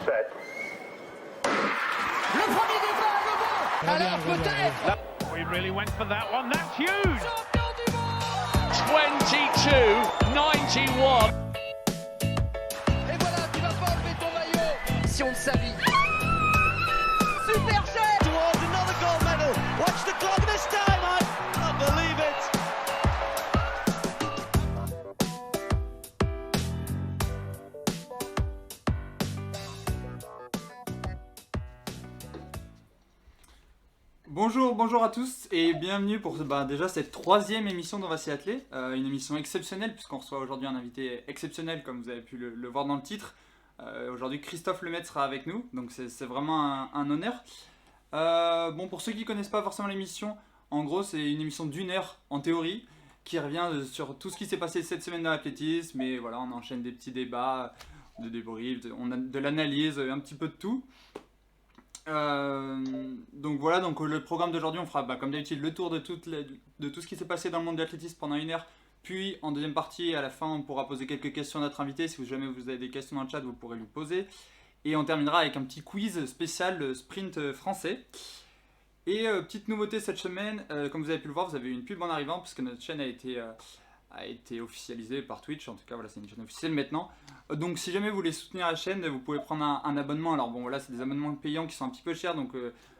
set. Le premier départ, le bon. Alors peut-être. We really went for that one. That's huge. Champion du monde. 22-91. Et voilà, tu vas pas enlever ton maillot si on le savait. Super cher. Towards another gold medal. Watch the clock this time. I can't believe it. Bonjour à tous et bienvenue pour déjà cette troisième émission d'On va s'y atteler, une émission exceptionnelle puisqu'on reçoit aujourd'hui un invité exceptionnel comme vous avez pu le voir dans le titre. Aujourd'hui Christophe Lemaitre sera avec nous, donc c'est vraiment un honneur. Pour ceux qui ne connaissent pas forcément l'émission, en gros c'est une émission d'une heure en théorie qui revient sur tout ce qui s'est passé cette semaine dans l'athlétisme, et voilà, on enchaîne des petits débats, de débriefs, on a de l'analyse, un petit peu de tout. Donc le programme d'aujourd'hui, on fera comme d'habitude le tour de tout ce qui s'est passé dans le monde de l'athlétisme pendant une heure. Puis en deuxième partie, à la fin, on pourra poser quelques questions à notre invité. Si jamais vous avez des questions dans le chat, vous pourrez lui poser. Et on terminera avec un petit quiz spécial sprint français. Et petite nouveauté cette semaine, comme vous avez pu le voir, vous avez eu une pub en arrivant puisque notre chaîne a été officialisée par Twitch. En tout cas, voilà, c'est une chaîne officielle maintenant. Donc si jamais vous voulez soutenir la chaîne, vous pouvez prendre un abonnement. Alors voilà, c'est des abonnements payants qui sont un petit peu chers, donc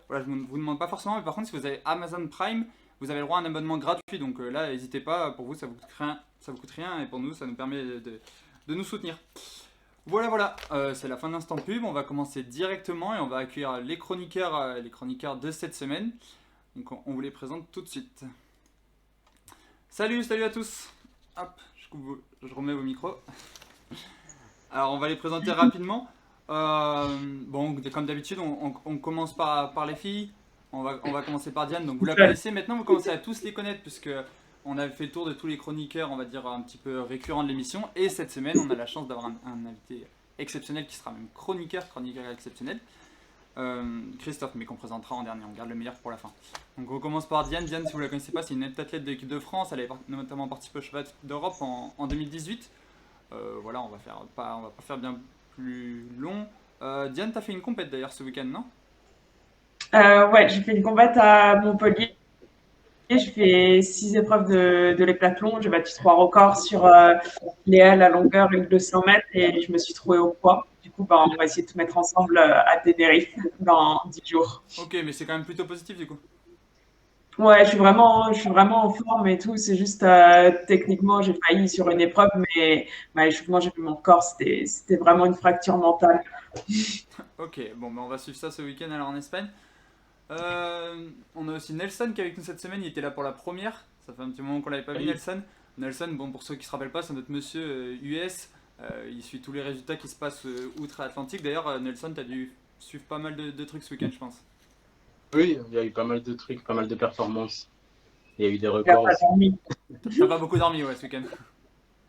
voilà, je ne vous demande pas forcément. Mais par contre, si vous avez Amazon Prime, vous avez le droit à un abonnement gratuit. Donc là, n'hésitez pas, pour vous, ça vous coûte rien, et pour nous, ça nous permet de nous soutenir. Voilà, c'est la fin de l'instant pub. On va commencer directement et on va accueillir les chroniqueurs de cette semaine. Donc on vous les présente tout de suite. Salut à tous. Hop, je remets vos micros. Alors on va les présenter rapidement. Comme d'habitude, on commence par les filles. On va commencer par Diane. Donc vous la connaissez maintenant, vous commencez à tous les connaître puisque on a fait le tour de tous les chroniqueurs, on va dire un petit peu récurrents de l'émission. Et cette semaine, on a la chance d'avoir un invité exceptionnel qui sera même chroniqueur exceptionnel. Christophe, mais qu'on présentera en dernier. On garde le meilleur pour la fin. Donc on commence par Diane. Diane, si vous la connaissez pas, c'est une athlète de l'équipe de France. Elle avait notamment participé au championnat d'Europe en 2018. Voilà, on va pas faire bien plus long. Diane, t'as fait une compète d'ailleurs ce week-end, non? Ouais, j'ai fait une compète à Montpellier. J'ai fait 6 épreuves de l'heptathlon. J'ai battu 3 records sur les L à longueur et 200 mètres et je me suis trouvée au poids. Du coup, on va essayer de tout mettre ensemble à Tenerife dans 10 jours. Ok, mais c'est quand même plutôt positif du coup. Ouais, je suis vraiment en forme et tout. C'est juste techniquement, j'ai failli sur une épreuve, mais l'échauffement, j'ai vu mon corps. C'était vraiment une fracture mentale. Ok, on va suivre ça ce week-end alors en Espagne. On a aussi Nelson qui est avec nous cette semaine. Il était là pour la première. Ça fait un petit moment qu'on l'avait pas vu, Nelson. Nelson, pour ceux qui se rappellent pas, c'est notre monsieur US. Il suit tous les résultats qui se passent outre-Atlantique. D'ailleurs, Nelson, t'as dû suivre pas mal de trucs ce week-end, je pense. Oui, il y a eu pas mal de trucs, pas mal de performances. Il y a eu des J'ai records pas aussi. dormi. T'as pas beaucoup dormi ce week-end.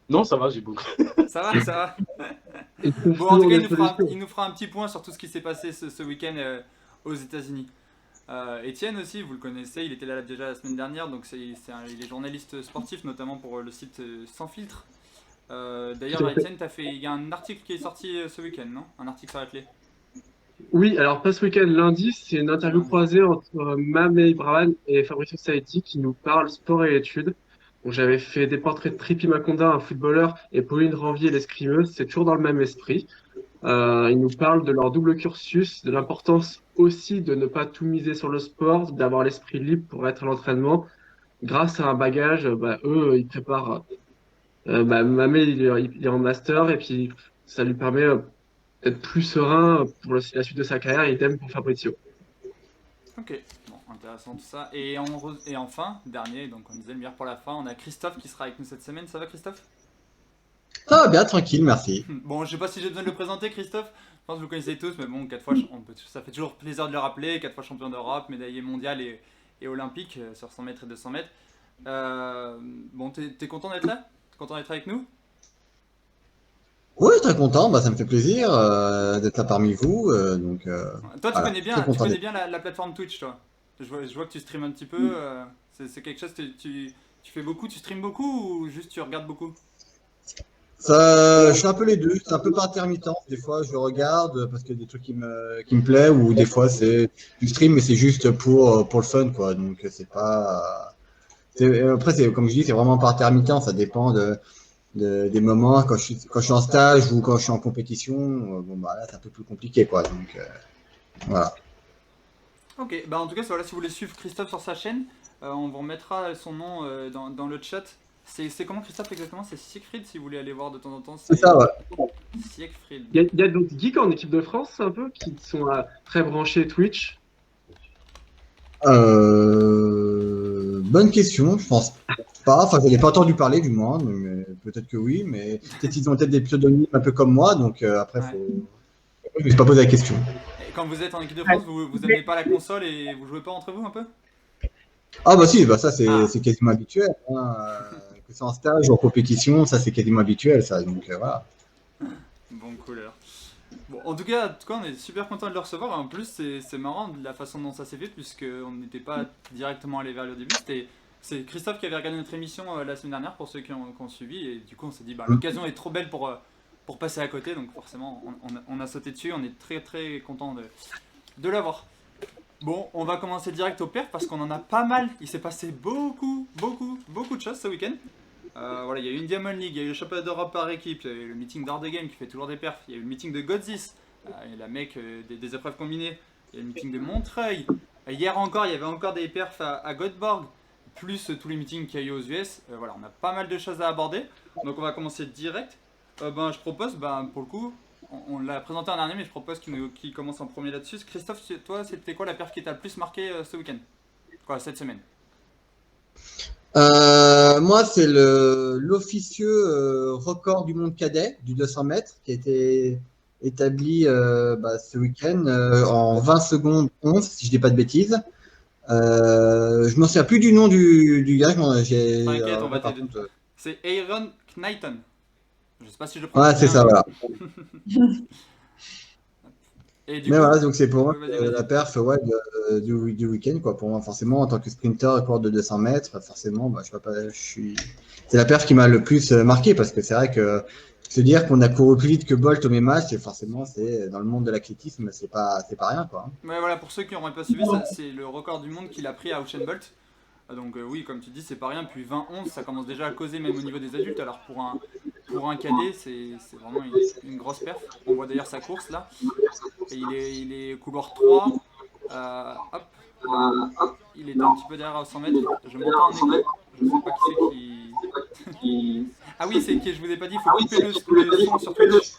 Non, ça va, j'ai beaucoup. Ça va. En tout cas, il nous fera un petit point sur tout ce qui s'est passé ce week-end aux États-Unis. Étienne aussi, vous le connaissez, il était là déjà la semaine dernière, donc il est journaliste sportif, notamment pour le site Sans Filtre. D'ailleurs, Étienne, il y a un article qui est sorti ce week-end, non? Un article sur l'athlé. Oui, alors pas ce week-end, lundi, c'est une interview croisée entre Mameh Ibrahan et Fabricio Saidi qui nous parlent sport et études. Donc, j'avais fait des portraits de Tripi Makonda, un footballeur, et Pauline Ranvier, l'escrimeuse. C'est toujours dans le même esprit. Ils nous parlent de leur double cursus, de l'importance aussi de ne pas tout miser sur le sport, d'avoir l'esprit libre pour être à l'entraînement. Grâce à un bagage, eux, ils préparent. Mameh, il est en master, et puis ça lui permet d'être plus serein pour la suite de sa carrière, et idem pour Fabrizio. Ok, intéressant tout ça. Et enfin, dernier, donc on disait le meilleur pour la fin, on a Christophe qui sera avec nous cette semaine. Ça va, Christophe? Ça va bien, tranquille, merci. Je sais pas si j'ai besoin de le présenter, Christophe. Je pense que vous le connaissez tous, mais 4 fois, ça fait toujours plaisir de le rappeler. 4 fois champion d'Europe, médaillé mondial et olympique sur 100 mètres et 200 mètres. T'es content d'être là? T'es content d'être avec nous? Oui, très content, ça me fait plaisir d'être là parmi vous. Toi, tu voilà, connais très content bien la plateforme Twitch, toi. Je vois que tu streames un petit peu. C'est quelque chose que tu fais beaucoup, tu streames beaucoup ou juste tu regardes beaucoup? Ça, je suis un peu les deux. C'est un peu par intermittence. Des fois, je regarde parce qu'il y a des trucs qui me plaisent, ou des fois, c'est du stream, mais c'est juste pour le fun, quoi. Donc, c'est pas. Après, comme je dis, c'est vraiment par intermittence. Ça dépend des moments. Quand je suis en stage ou quand je suis en compétition, bon, bah là, c'est un peu plus compliqué, quoi. Donc, voilà. Ok, bah en tout cas, voilà, si vous voulez suivre Christophe sur sa chaîne, on vous remettra son nom dans le chat. C'est comment Christophe exactement? C'est Siegfried si vous voulez aller voir de temps en temps. C'est ça, ouais. Siegfried. Il y a d'autres geeks en équipe de France un peu qui sont très branchés Twitch. Bonne question, je pense pas. Enfin, je n'ai pas entendu parler du moins, mais peut-être que oui, mais peut-être qu'ils ont peut-être des pseudonymes un peu comme moi, donc après, Ouais. je me suis pas posé la question. Et quand vous êtes en équipe de France, vous amenez pas la console et vous jouez pas entre vous un peu? Ah bah si, bah ça c'est Ah. c'est quasiment habituel. Hein. Que c'est en stage ou en compétition, ça c'est quasiment habituel, ça. Donc voilà. Bon, couleur. Bon, en tout cas, on est super content de le recevoir. En plus, c'est marrant de la façon dont ça s'est fait, puisqu'on n'était pas directement allé vers lui au début. C'est Christophe qui avait regardé notre émission la semaine dernière, pour ceux qui ont suivi. Et du coup, on s'est dit, bah, l'occasion est trop belle pour passer à côté. Donc forcément, on a sauté dessus. On est très très content de l'avoir. Bon, on va commencer direct au perf parce qu'on en a pas mal. Il s'est passé beaucoup de choses ce week-end. Voilà, il y a eu une Diamond League, il y a eu le championnat d'Europe par équipe, il y a eu le meeting d'Hard Game qui fait toujours des perfs, il y a eu le meeting de Godzis, la mec des épreuves combinées, il y a eu le meeting de Montreuil. Hier encore, il y avait encore des perfs à Göteborg, plus tous les meetings qu'il y a eu aux US. Voilà, on a pas mal de choses à aborder. Donc on va commencer direct. Je propose, pour le coup, on l'a présenté un dernier, mais je propose qu'il commence en premier là-dessus. Christophe, toi, c'était quoi la perf qui t'a le plus marqué ce week-end? Quoi, cette semaine? Moi, c'est l'officieux record du monde cadet du 200 mètres qui a été établi ce week-end en 20 secondes 11, si je dis pas de bêtises. Je m'en souviens plus du nom du gars. T'inquiète, on va t'aider. C'est Aaron Knighton. Je sais pas si je le prononce Ouais, c'est bien, ça, voilà. Et du Mais coup, voilà, donc c'est pour moi vas-y. la perf du week-end, quoi. Pour moi, forcément, en tant que sprinter, record de 200 mètres, forcément, c'est la perf qui m'a le plus marqué parce que c'est vrai que se dire qu'on a couru plus vite que Bolt au même match, forcément, c'est dans le monde de l'athlétisme, c'est pas rien, quoi. Ouais, voilà, pour ceux qui n'auraient pas suivi, c'est le record du monde qu'il a pris à Usain Bolt. Donc oui, comme tu dis, c'est pas rien. Puis 20-11, ça commence déjà à causer même au niveau des adultes. Alors pour un cadet, c'est vraiment une grosse perf. On voit d'ailleurs sa course là. Et il est couloir 3. Hop. Il est un petit peu derrière à 100 mètres. Je monte en écho. Je sais pas qui c'est qui... Ah oui, c'est que je vous ai pas dit, il faut couper le son sur Twitch.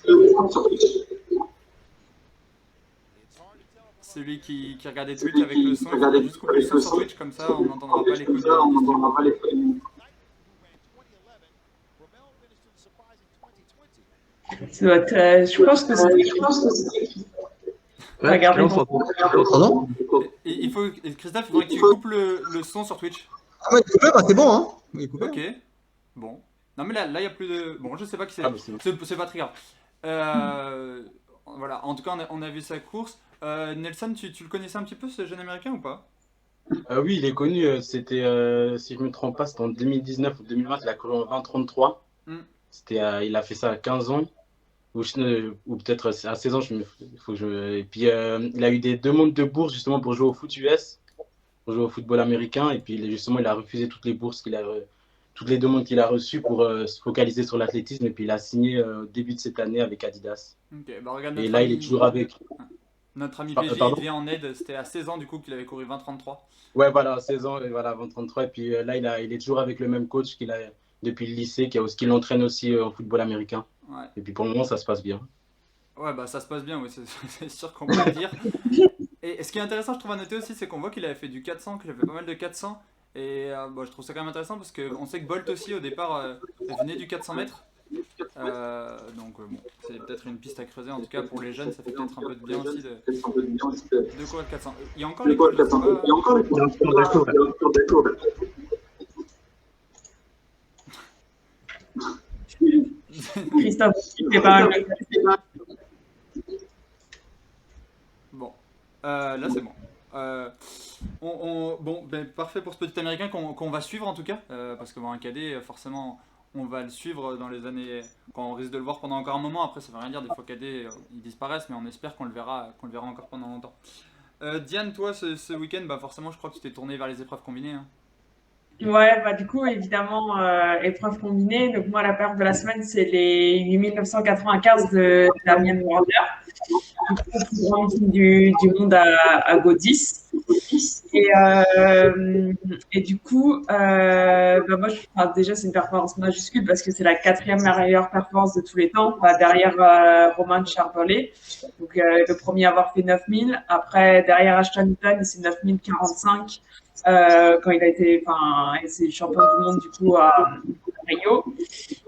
Celui qui regardait Twitch avec le son, il faut juste couper le son sur Twitch, comme ça on n'entendra pas l'écho. Ça doit être, je pense que c'est. Ouais, Regardez. Pardon? Christophe, il faudrait que tu coupes le son sur Twitch. Ah, mais il est coupé, bah, c'est bon, hein? Il est coupé. Ok. Bon. Non mais là, il n'y a plus de... Bon, je sais pas qui c'est. Ah, bah, C'est pas très grave. Voilà, en tout cas, on a vu sa course. Nelson, tu le connaissais un petit peu, ce jeune américain ou pas? Oui, il est connu. C'était, si je me trompe pas, c'était en 2019 ou 2020. Il a couru en 2033. Il a fait ça à 15 ans. Ou peut-être à 16 ans. Et puis, il a eu des demandes de bourse justement pour jouer au foot US, pour jouer au football américain. Et puis, justement, il a refusé toutes les bourses toutes les demandes qu'il a reçues pour se focaliser sur l'athlétisme. Et puis, il a signé début de cette année avec Adidas. Ok, bah regarde Et là, il est toujours avec. Notre ami Pardon. PG, il devient en aide. C'était à 16 ans du coup qu'il avait couru 20-33. Ouais, voilà, 16 ans, et voilà, 20-33. Et puis là, il est toujours avec le même coach qu'il a depuis le lycée, qui l'entraîne aussi en football américain. Ouais. Et puis pour le moment, ça se passe bien. Ouais, bah ça se passe bien, oui, c'est sûr qu'on peut le dire. Et ce qui est intéressant, je trouve, à noter aussi, c'est qu'on voit qu'il avait fait du 400, qu'il avait fait pas mal de 400. Et je trouve ça quand même intéressant parce qu'on sait que Bolt aussi, au départ, venait du 400 mètres. C'est peut-être une piste à creuser. En tout cas, pour les jeunes, ça fait peut-être un peu de bien aussi de courir de 400. Il y a encore les cours, Christophe, c'est pas mal. Bon, là c'est bon. Parfait pour ce petit américain qu'on va suivre en tout cas, parce que un cadet, forcément, on va le suivre dans les années, quand on risque de le voir pendant encore un moment. Après, ça veut rien dire, des fois cadets, ils disparaissent, mais on espère qu'on le verra encore pendant longtemps. Diane, toi, ce week-end, bah forcément, je crois que tu t'es tournée vers les épreuves combinées. Hein. Ouais, bah du coup, évidemment, épreuve combinée. Donc moi, la perte de la semaine, c'est les 8995 de Damien Warner, le plus grand meeting du monde à Godis. Et du coup, bah moi, déjà, c'est une performance majuscule parce que c'est la 4e meilleure performance de tous les temps, derrière Romain Charbolet. Donc, le premier à avoir fait 9000. Après, derrière Ashton Newton, c'est 9045. Quand il a été, c'est champion du monde du coup à Rio.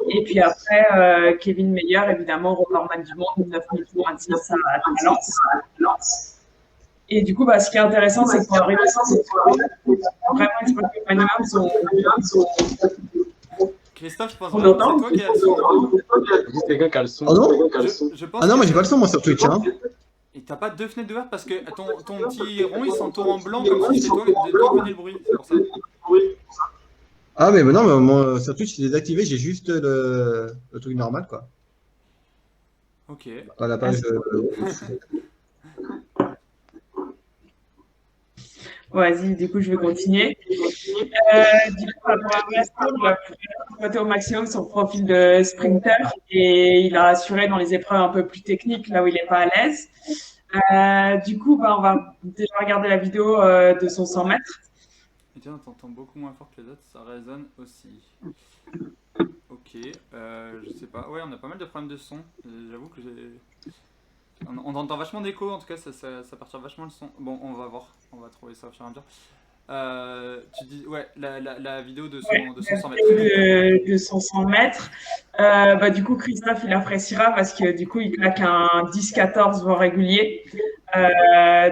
Et puis après, Kevin Meyer, évidemment, recordman du monde, 9010 à Valence. Et du coup, bah, ce qui est intéressant, c'est qu'on arrive vraiment exploiter le minimum. Christophe, je pense On vraiment entend que c'est toi qui as le son. Juste quelqu'un qui a le son. Oh non Je pense Ah non, que- moi j'ai pas le son moi sur Twitch. Hein. Et t'as pas 2 fenêtres ouvertes parce que ton petit rond il s'entoure en blanc comme si c'était toi qui venais le bruit. C'est pour ça. Ah mais non, mais moi, sur Twitch c'est désactivé, j'ai juste le truc normal quoi. Ok. Dans la page. Vas-y, du coup, je vais continuer. Du coup, pour l'instant, il va exploiter au maximum son profil de sprinter et il a assuré dans les épreuves un peu plus techniques, là où il n'est pas à l'aise. Du coup, bah, on va déjà regarder la vidéo de son 100 mètres. Et tiens, on t'entend beaucoup moins fort que les autres, ça résonne aussi. Ok, je sais pas. Ouais, on a pas mal de problèmes de son. J'avoue que on entend vachement d'écho, en tout cas, ça perturbe vachement le son. Bon, on va voir, on va trouver ça au fur et à mesure. Tu dis, ouais, la vidéo de son 100 mètres. De son 100 mètres. Bah, du coup, Christophe, il appréciera parce que du coup, il claque un 10-14 voire régulier.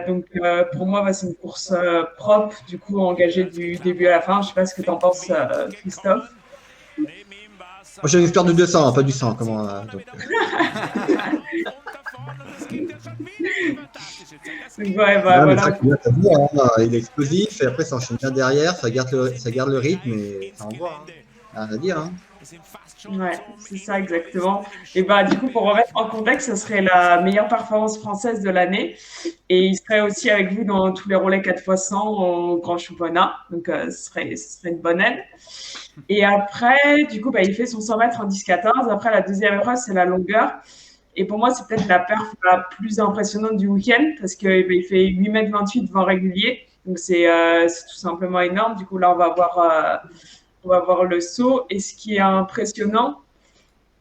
Donc, pour moi, bah, c'est une course propre, du coup, engagée du début à la fin. Je sais pas ce que tu en penses, Christophe. Moi j'ai une histoire de 200, hein, pas du 100. Comment, donc, Ouais, bah, mais voilà. ça, t'as vu, hein, il est explosif et après ça enchaîne bien derrière, ça garde le rythme et ça envoie. Hein. Rien à dire. Hein. Ouais, c'est ça exactement. Et bah du coup, pour remettre en contexte, ce serait la meilleure performance française de l'année. Et il serait aussi avec vous dans tous les relais 4x100 au Grand Championnat. Donc ce serait une bonne aide. Et après, du coup, bah, il fait son 100 mètres en 10-14. Après, la deuxième épreuve, c'est la longueur. Et pour moi, c'est peut-être la perf la plus impressionnante du week-end parce qu'il fait 8,28 m vent régulier. Donc c'est tout simplement énorme. Du coup, là, on va voir le saut. Et ce qui est impressionnant,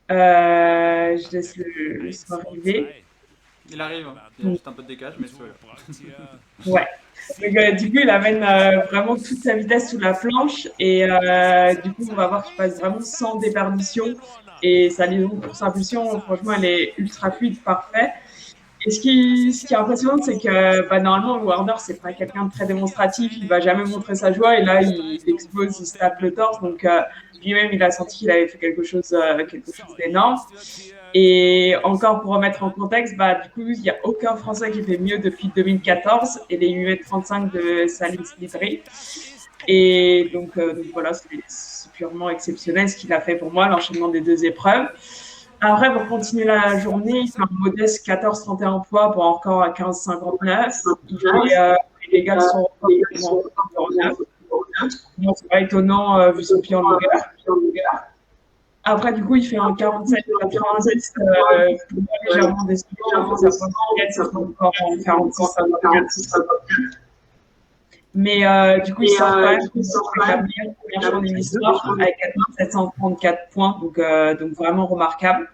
je laisse le saut arriver. Il arrive, hein. Il y a juste un peu de décalage, mais c'est vrai. Ouais. Donc, du coup, il amène vraiment toute sa vitesse sous la planche. Et du coup, on va voir qu'il passe vraiment sans déperdition. Et sa liaison course impulsion, franchement, elle est ultra fluide, parfait. Et ce qui est impressionnant, c'est que normalement, Warner, c'est pas quelqu'un de très démonstratif, il va jamais montrer sa joie, et là, il explose, il se tape le torse, donc lui-même, il a senti qu'il avait fait quelque chose d'énorme. Et encore pour remettre en contexte, du coup, il n'y a aucun Français qui fait mieux depuis 2014, et les 8,35 m de Salim Slidri. Et donc voilà, c'est purement exceptionnel ce qu'il a fait pour moi, l'enchaînement des 2 épreuves. Après, pour continuer la journée, il fait un modeste 14,31 poids pour encore à 15,59. Il égale son record. Bon, c'est pas étonnant vu son pied en longueur. Après, du coup, il fait un 47,90 légèrement déçu. Ça fait encore en 46,56. Mais du coup, il sort quand même la meilleure première journée de l'histoire avec 4734 points, donc vraiment remarquable.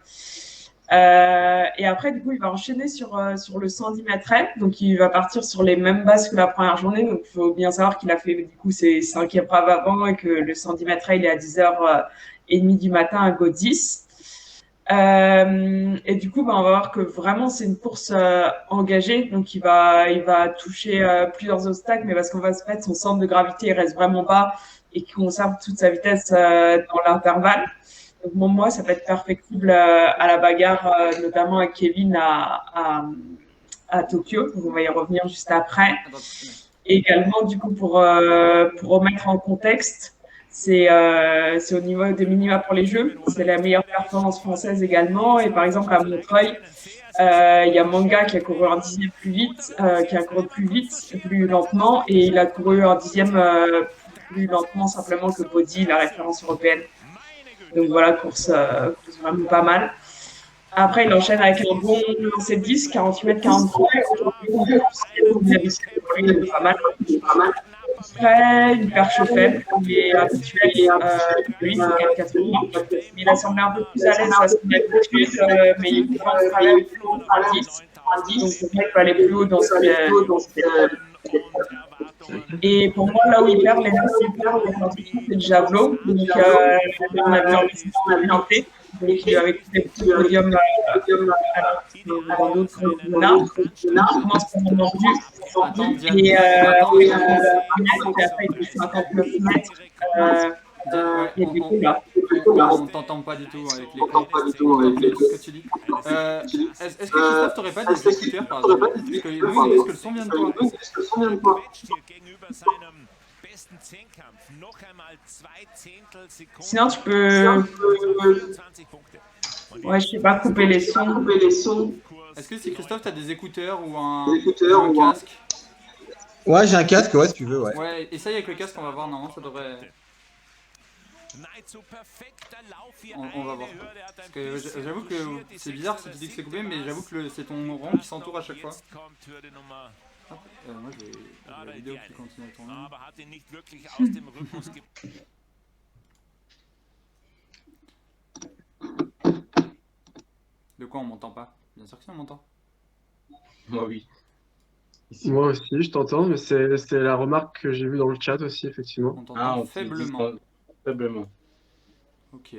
Et après, du coup, il va enchaîner sur le 110 mètres. Donc, il va partir sur les mêmes bases que la première journée. Donc, il faut bien savoir qu'il a fait du coup ses 5 épreuves avant et que le 110 mètres, il est à 10h30 du matin à Godis. Et du coup, on va voir que vraiment c'est une course engagée, donc il va toucher plusieurs obstacles, mais parce qu'on va se mettre son centre de gravité, il reste vraiment bas et qu'il conserve toute sa vitesse dans l'intervalle. Donc bon, moi, ça peut être perfectible à la bagarre, notamment avec Kevin à Tokyo. Donc on va y revenir juste après. Et également, du coup, pour remettre en contexte, c'est au niveau des minima pour les Jeux. C'est la meilleure performance française également. Et par exemple, à Montreuil, il y a Manga qui a couru un dixième plus vite, qui a couru plus vite, plus lentement, et il a couru un dixième plus lentement simplement que Body, la référence européenne. Donc voilà, course vraiment pas mal. Après, il enchaîne avec un bon lancer de 10, 48 mètres 43. Aujourd'hui, c'est pas mal. Après, une perche faible, mais habituel, lui, c'est 4,80. Il a semblé un peu plus à l'aise à son habitude, mais il faut un travail plus haut à 10. Donc, c'est vrai qu'il peut aller plus haut dans ce Et pour moi, là où il perd les 9 c'est le javelot. Donc, on a vu en planté. Donc, avec des petits podiums dans d'autres championnats. On commence par un mordu. Et après, il fait 59 mètres. On t'entend pas du tout avec les trucs que tu dis. Est-ce que Christophe, t'aurais pas des écouteurs par exemple? Parce que lui, il dit que le son vient de toi. Sinon, tu peux. Ouais, je sais pas, couper les sons. Est-ce que si Christophe, t'as des écouteurs ou un casque? Ouais, j'ai un casque, ouais, si tu veux, ouais. Ouais, essaye avec le casque, on va voir, non, ça devrait. On va voir. Parce que j'avoue que c'est bizarre si tu dis que c'est coupé, mais j'avoue que c'est ton rond qui s'entoure à chaque fois. Moi j'ai la vidéo qui continue à tourner. De quoi on m'entend pas? Bien sûr que si on m'entend. Moi oui. Moi aussi, je t'entends, mais c'est la remarque que j'ai vue dans le chat aussi, effectivement. On t'entend faiblement. Faiblement. Ok.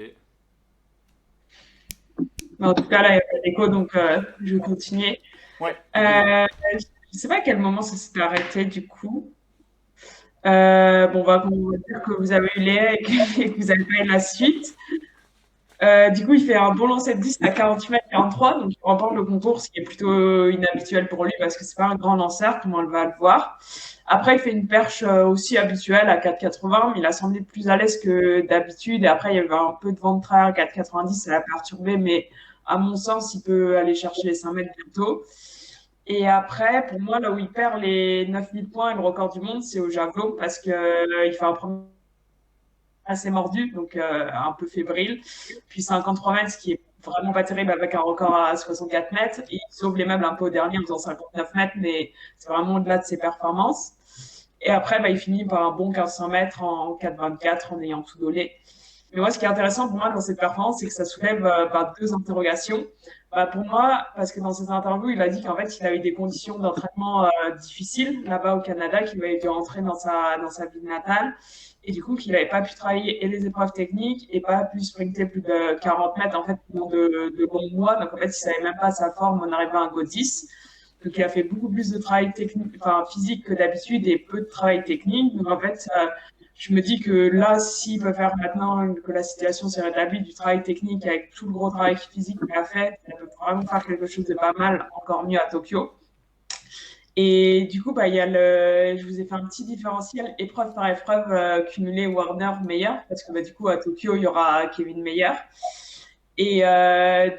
Mais en tout cas, là, il n'y a pas d'écho, donc je vais continuer. Ouais. Je ne sais pas à quel moment ça s'est arrêté, du coup. On va dire que vous avez eu Léa et que vous avez pas eu la suite. Du coup, il fait un bon lancer de 10 à 48 mètres 43, donc il remporte le concours, ce qui est plutôt inhabituel pour lui parce que c'est pas un grand lanceur, comme on va le voir. Après, il fait une perche aussi habituelle à 4,80, mais il a semblé plus à l'aise que d'habitude. Et après, il y avait un peu de vent de travers à 4,90, ça l'a perturbé, mais à mon sens, il peut aller chercher les 5 mètres bientôt. Et après, pour moi, là où il perd les 9000 points et le record du monde, c'est au javelot parce qu'il fait un premier assez mordu, donc un peu fébrile. Puis 53 mètres, ce qui est vraiment pas terrible avec un record à 64 mètres. Et il sauve les meubles un peu au dernier en faisant 59 mètres, mais c'est vraiment au-delà de ses performances. Et après, il finit par un bon 1500 mètres en 4,24 en ayant tout dolé. Mais moi, ce qui est intéressant pour moi dans cette performance, c'est que ça soulève deux interrogations. Pour moi, parce que dans ses interviews, il a dit qu'en fait, il a eu des conditions d'entraînement difficiles là-bas au Canada, qu'il avait dû rentrer dans sa ville natale. Et du coup, qu'il n'avait pas pu travailler et les épreuves techniques et pas pu sprinter plus de 40 mètres en fait, pendant de longs mois. Donc, en fait, il ne savait même pas sa forme en arrivant à un Go10. Donc, il a fait beaucoup plus de travail technique, physique que d'habitude et peu de travail technique. Donc, en fait, je me dis que là, s'il peut faire maintenant que la situation s'est rétablie du travail technique avec tout le gros travail physique qu'il a fait, il peut vraiment faire quelque chose de pas mal, encore mieux à Tokyo. Et du coup, je vous ai fait un petit différentiel épreuve par épreuve cumulé Warner Meyer, parce que du coup, à Tokyo, il y aura Kevin Meyer. Et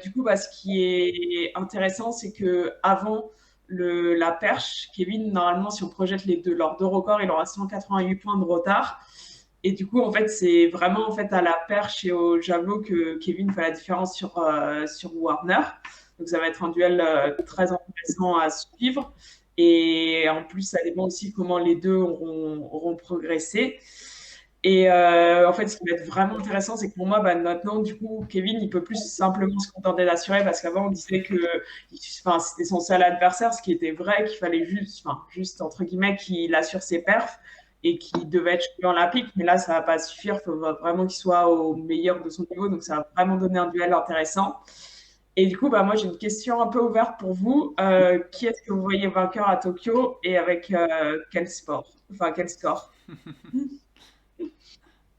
du coup, ce qui est intéressant, c'est que avant la perche, Kevin, normalement, si on projette leurs deux records, il aura 188 points de retard. Et du coup, en fait, c'est vraiment à la perche et au javelot que Kevin fait la différence sur Warner. Donc, ça va être un duel très intéressant à suivre. Et en plus, ça dépend aussi comment les deux auront progressé. Et en fait, ce qui va être vraiment intéressant, c'est que pour moi, maintenant, du coup, Kevin, il peut plus simplement se contenter d'assurer parce qu'avant, on disait que c'était son seul adversaire, ce qui était vrai, qu'il fallait juste entre guillemets, qu'il assure ses perfs et qu'il devait être champion olympique. Mais là, ça va pas suffire. Il faut vraiment qu'il soit au meilleur de son niveau. Donc, ça va vraiment donner un duel intéressant. Et du coup, moi, j'ai une question un peu ouverte pour vous. Qui est-ce que vous voyez vainqueur à Tokyo et avec quel sport? Enfin, quel score?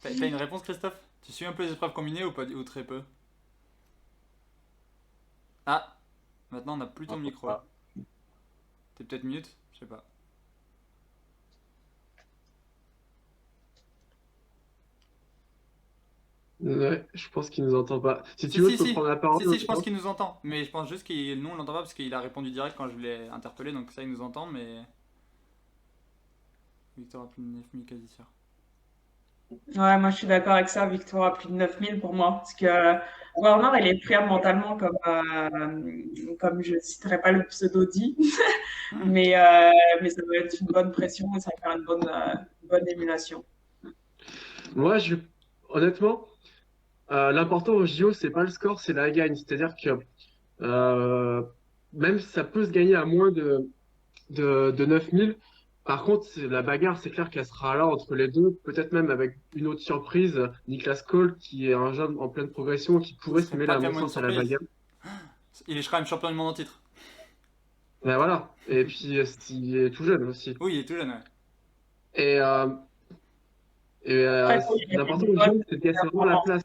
T'as une réponse, Christophe? Tu suis un peu les épreuves combinées ou très peu? Ah, maintenant on n'a plus ton micro. T'es peut-être mute? Je sais pas. Ouais, je pense qu'il nous entend pas. Si Si, tu veux, si, je peux si. prendre la parole. Si, si, je pense qu'il nous entend. Mais je pense juste qu'il nous, on l'entend pas parce qu'il a répondu direct quand je l'ai interpellé. Donc ça, il nous entend, mais. Victor a plus de 9000 quasi sûr. Ouais, moi je suis d'accord avec ça. Victor a plus de 9000 pour moi. Parce que Warner, il est friable mentalement, comme je ne citerai pas le pseudo dit. mais ça va être une bonne pression et ça va faire une bonne émulation. Moi, honnêtement, l'important au JO, c'est pas le score, c'est la gagne. C'est-à-dire que même si ça peut se gagner à moins de 9000, par contre, la bagarre, c'est clair qu'elle sera là entre les deux, peut-être même avec une autre surprise, Niklas Cole, qui est un jeune en pleine progression, qui pourrait se mêler à mon sens à la bagarre. Il est quand même champion du monde en titre. Ben voilà, et puis il est tout jeune aussi. Oui, il est tout jeune, ouais. Et l'important au JO, c'est de casser vraiment la place.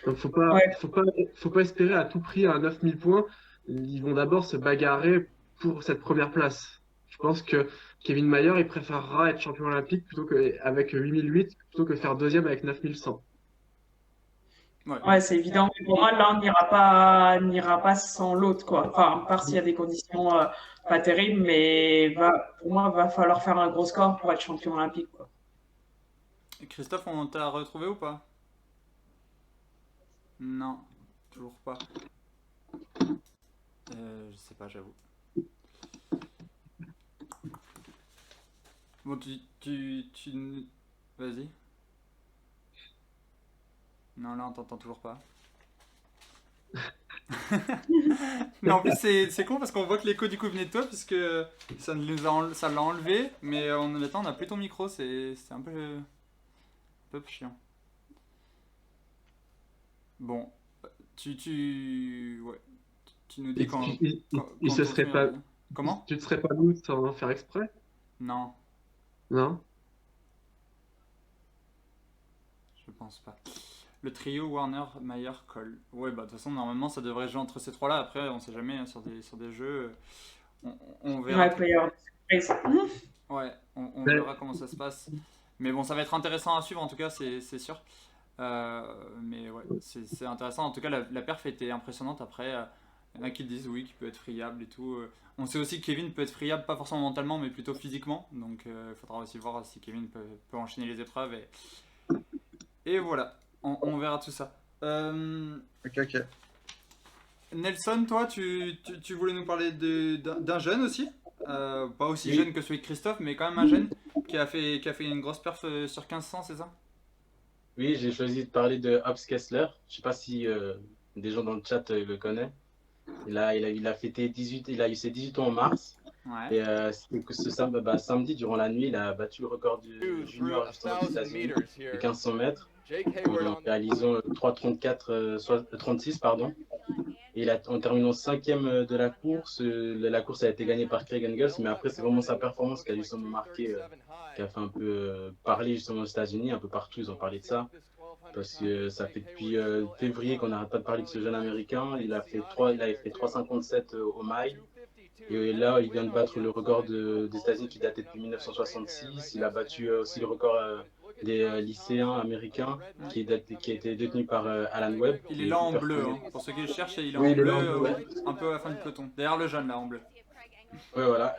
Donc faut pas espérer à tout prix à 9000 points. Ils vont d'abord se bagarrer pour cette première place. Je pense que Kevin Mayer, il préférera être champion olympique avec 8008 plutôt que faire deuxième avec 9100. Ouais, c'est évident. Mais pour moi, l'un n'ira pas sans l'autre, quoi. Enfin, à part s'il y a des conditions pas terribles, mais pour moi, il va falloir faire un gros score pour être champion olympique, quoi. Christophe, on t'a retrouvé ou pas? Non, toujours pas. Je sais pas, j'avoue. Bon, Vas-y. Non, là, on t'entend toujours pas. Mais en plus, c'est con parce qu'on voit que l'écho du coup venait de toi, puisque ça l'a enlevé, mais honnêtement, on n'a plus ton micro, c'est un peu chiant. Bon, ouais. Tu nous dis quand il se serait pas. Comment? Tu ne serais pas nous sans faire exprès? Non. Non? Je pense pas. Le trio Warner, Mayer, Cole. Ouais, bah de toute façon, normalement, ça devrait jouer entre ces trois-là. Après, on sait jamais, hein, sur des jeux. On verra. Ouais, on verra comment ça se passe. Mais bon, ça va être intéressant à suivre, en tout cas, c'est sûr. Mais ouais, c'est intéressant. En tout cas, la perf était impressionnante. Après, il y en a qui disent oui, qu'il peut être friable et tout. On sait aussi que Kevin peut être friable, pas forcément mentalement, mais plutôt physiquement. Donc, il faudra aussi voir si Kevin peut enchaîner les épreuves. Et voilà, on verra tout ça. Ok. Nelson, toi, tu voulais nous parler d'un jeune aussi, pas aussi jeune que celui de Christophe, mais quand même un jeune qui a fait une grosse perf sur 1500, c'est ça? Oui, j'ai choisi de parler de Hobbs Kessler. Je sais pas si des gens dans le chat le connaissent. Il a fêté 18, il a eu ses 18 ans en mars. Ouais. Et c'était que samedi, durant la nuit, il a battu le record du junior justement des États-Unis de 1500 mètres. En réalisant 3:34,36 pardon. Et en terminant 5e de la course a été gagnée par Craig Engels, mais après c'est vraiment sa performance qui a justement marqué, qui a fait un peu parler justement aux États-Unis, un peu partout ils ont parlé de ça, parce que ça fait depuis février qu'on n'arrête pas de parler de ce jeune américain. Il avait fait 3:57 au mile. Et là, il vient de battre le record des États-Unis qui datait depuis 1966. Il a battu aussi le record des lycéens américains qui a été détenu par Alan Webb. Il est là en bleu, hein. Pour ceux qui le cherchent, il est en bleu, un peu à la fin du peloton. Derrière le jaune, là, en bleu. Ouais, voilà.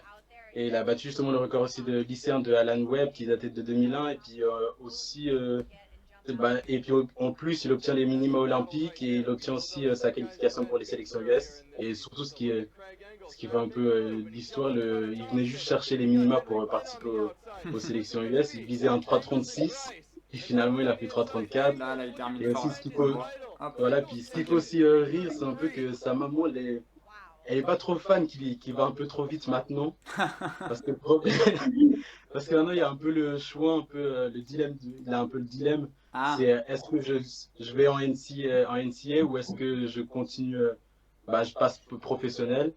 Et il a battu justement le record aussi de lycéen de Alan Webb qui datait de 2001. Et puis aussi, en plus, il obtient les minima olympiques et il obtient aussi sa qualification pour les sélections US. Et surtout, ce qui fait un peu l'histoire, il venait juste chercher les minima pour participer aux sélections US. Il visait un 3:36 et finalement il a fait 3:34. Là, il termine et fort. Aussi, ce qu'il faut aussi rire, c'est un peu que sa maman, elle est pas trop fan qui va un peu trop vite maintenant. Parce que maintenant il y a un peu le choix, le dilemme. Il a un peu le dilemme. Ah. C'est est-ce que je vais en NCA ou est-ce que je continue, je passe professionnel.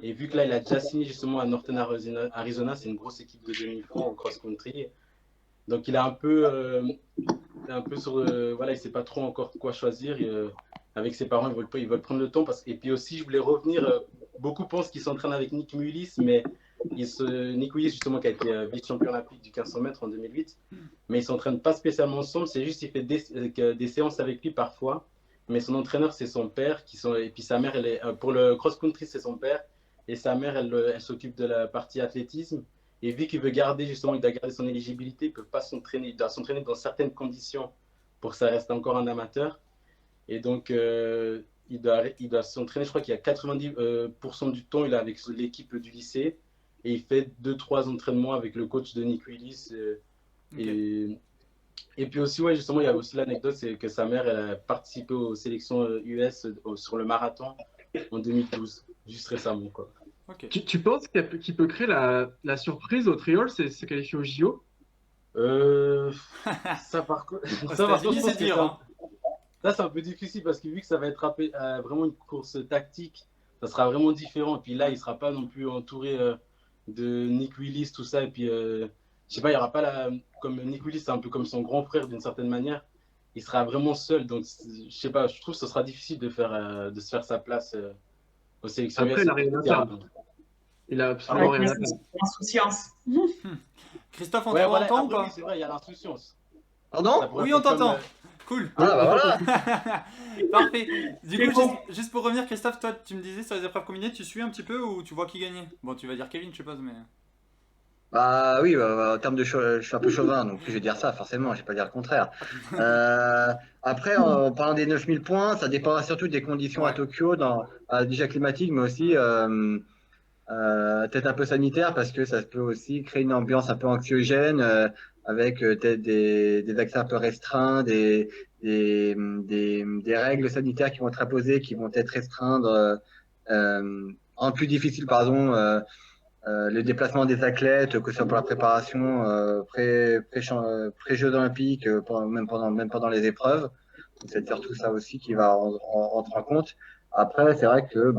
Et vu que là il a déjà signé justement à Northern Arizona, c'est une grosse équipe de demi-fond en cross-country. Donc il est un peu sur il sait pas trop encore quoi choisir. Avec ses parents, ils veulent prendre le temps et puis aussi je voulais revenir. Beaucoup pensent qu'il s'entraîne avec Nick Mullis, mais Nick Willis, justement, qui a été vice-champion olympique du 1500 mètres en 2008, mais ils s'entraînent pas spécialement ensemble, c'est juste qu'il fait des séances avec lui parfois, mais son entraîneur, c'est son père, et puis sa mère, pour le cross-country, c'est son père, et sa mère, elle s'occupe de la partie athlétisme, et vu qu'il veut garder, justement, il doit garder son éligibilité, il peut pas s'entraîner, il doit s'entraîner dans certaines conditions pour que ça reste encore un amateur, et donc il doit s'entraîner, je crois qu'il y a 90% du temps, il est avec l'équipe du lycée, et il fait 2-3 entraînements avec le coach de Nick Willis. Et puis aussi, ouais, justement, il y a aussi l'anecdote, c'est que sa mère elle a participé aux sélections US sur le marathon en 2012, juste récemment, quoi. Ok. Tu penses qu'il peut créer la surprise au trial, c'est se qualifier au JO? Ça par contre, Aux ça, par contre, États-Unis, je pense c'est que dur, hein. ça, c'est un peu difficile parce que vu que ça va être vraiment une course tactique, ça sera vraiment différent. Et puis là, il sera pas non plus entouré de Nick Willis, tout ça. Et puis, je sais pas, il y aura pas comme Nick Willis, c'est un peu comme son grand frère d'une certaine manière. Il sera vraiment seul. Donc, je sais pas, je trouve que ce sera difficile de se faire sa place aux sélections. Après, il n'a rien à perdre. Il a absolument rien à perdre. Insouciance. Christophe, on Ouais, te voilà, entend ou après, pas? oui, c'est vrai, il y a l'insouciance. Pardon? Ça pourrait Oui, faire on t'entend. comme, Cool. Ah bah voilà. Parfait. Du C'est coup, bon. juste pour revenir, Christophe, toi, tu me disais sur les épreuves combinées, tu suis un petit peu ou tu vois qui gagnait? Bon, tu vas dire Kevin, je suppose, mais. Bah oui, en termes de je suis un peu chauvin, donc je vais dire ça, forcément, je vais pas dire le contraire. Après, en parlant des 9000 points, ça dépendra surtout des conditions à Ouais. Tokyo, déjà climatiques, mais aussi peut-être un peu sanitaire, parce que ça peut aussi créer une ambiance un peu anxiogène, avec peut-être des accès un peu restreints, des règles sanitaires qui vont être imposées, qui vont peut-être restreindre, en plus difficile, pardon, le déplacement des athlètes, que ce soit pour la préparation pré-Jeux olympiques, même pendant les épreuves. Donc, c'est surtout ça aussi qui va rentrer en compte. Après, c'est vrai que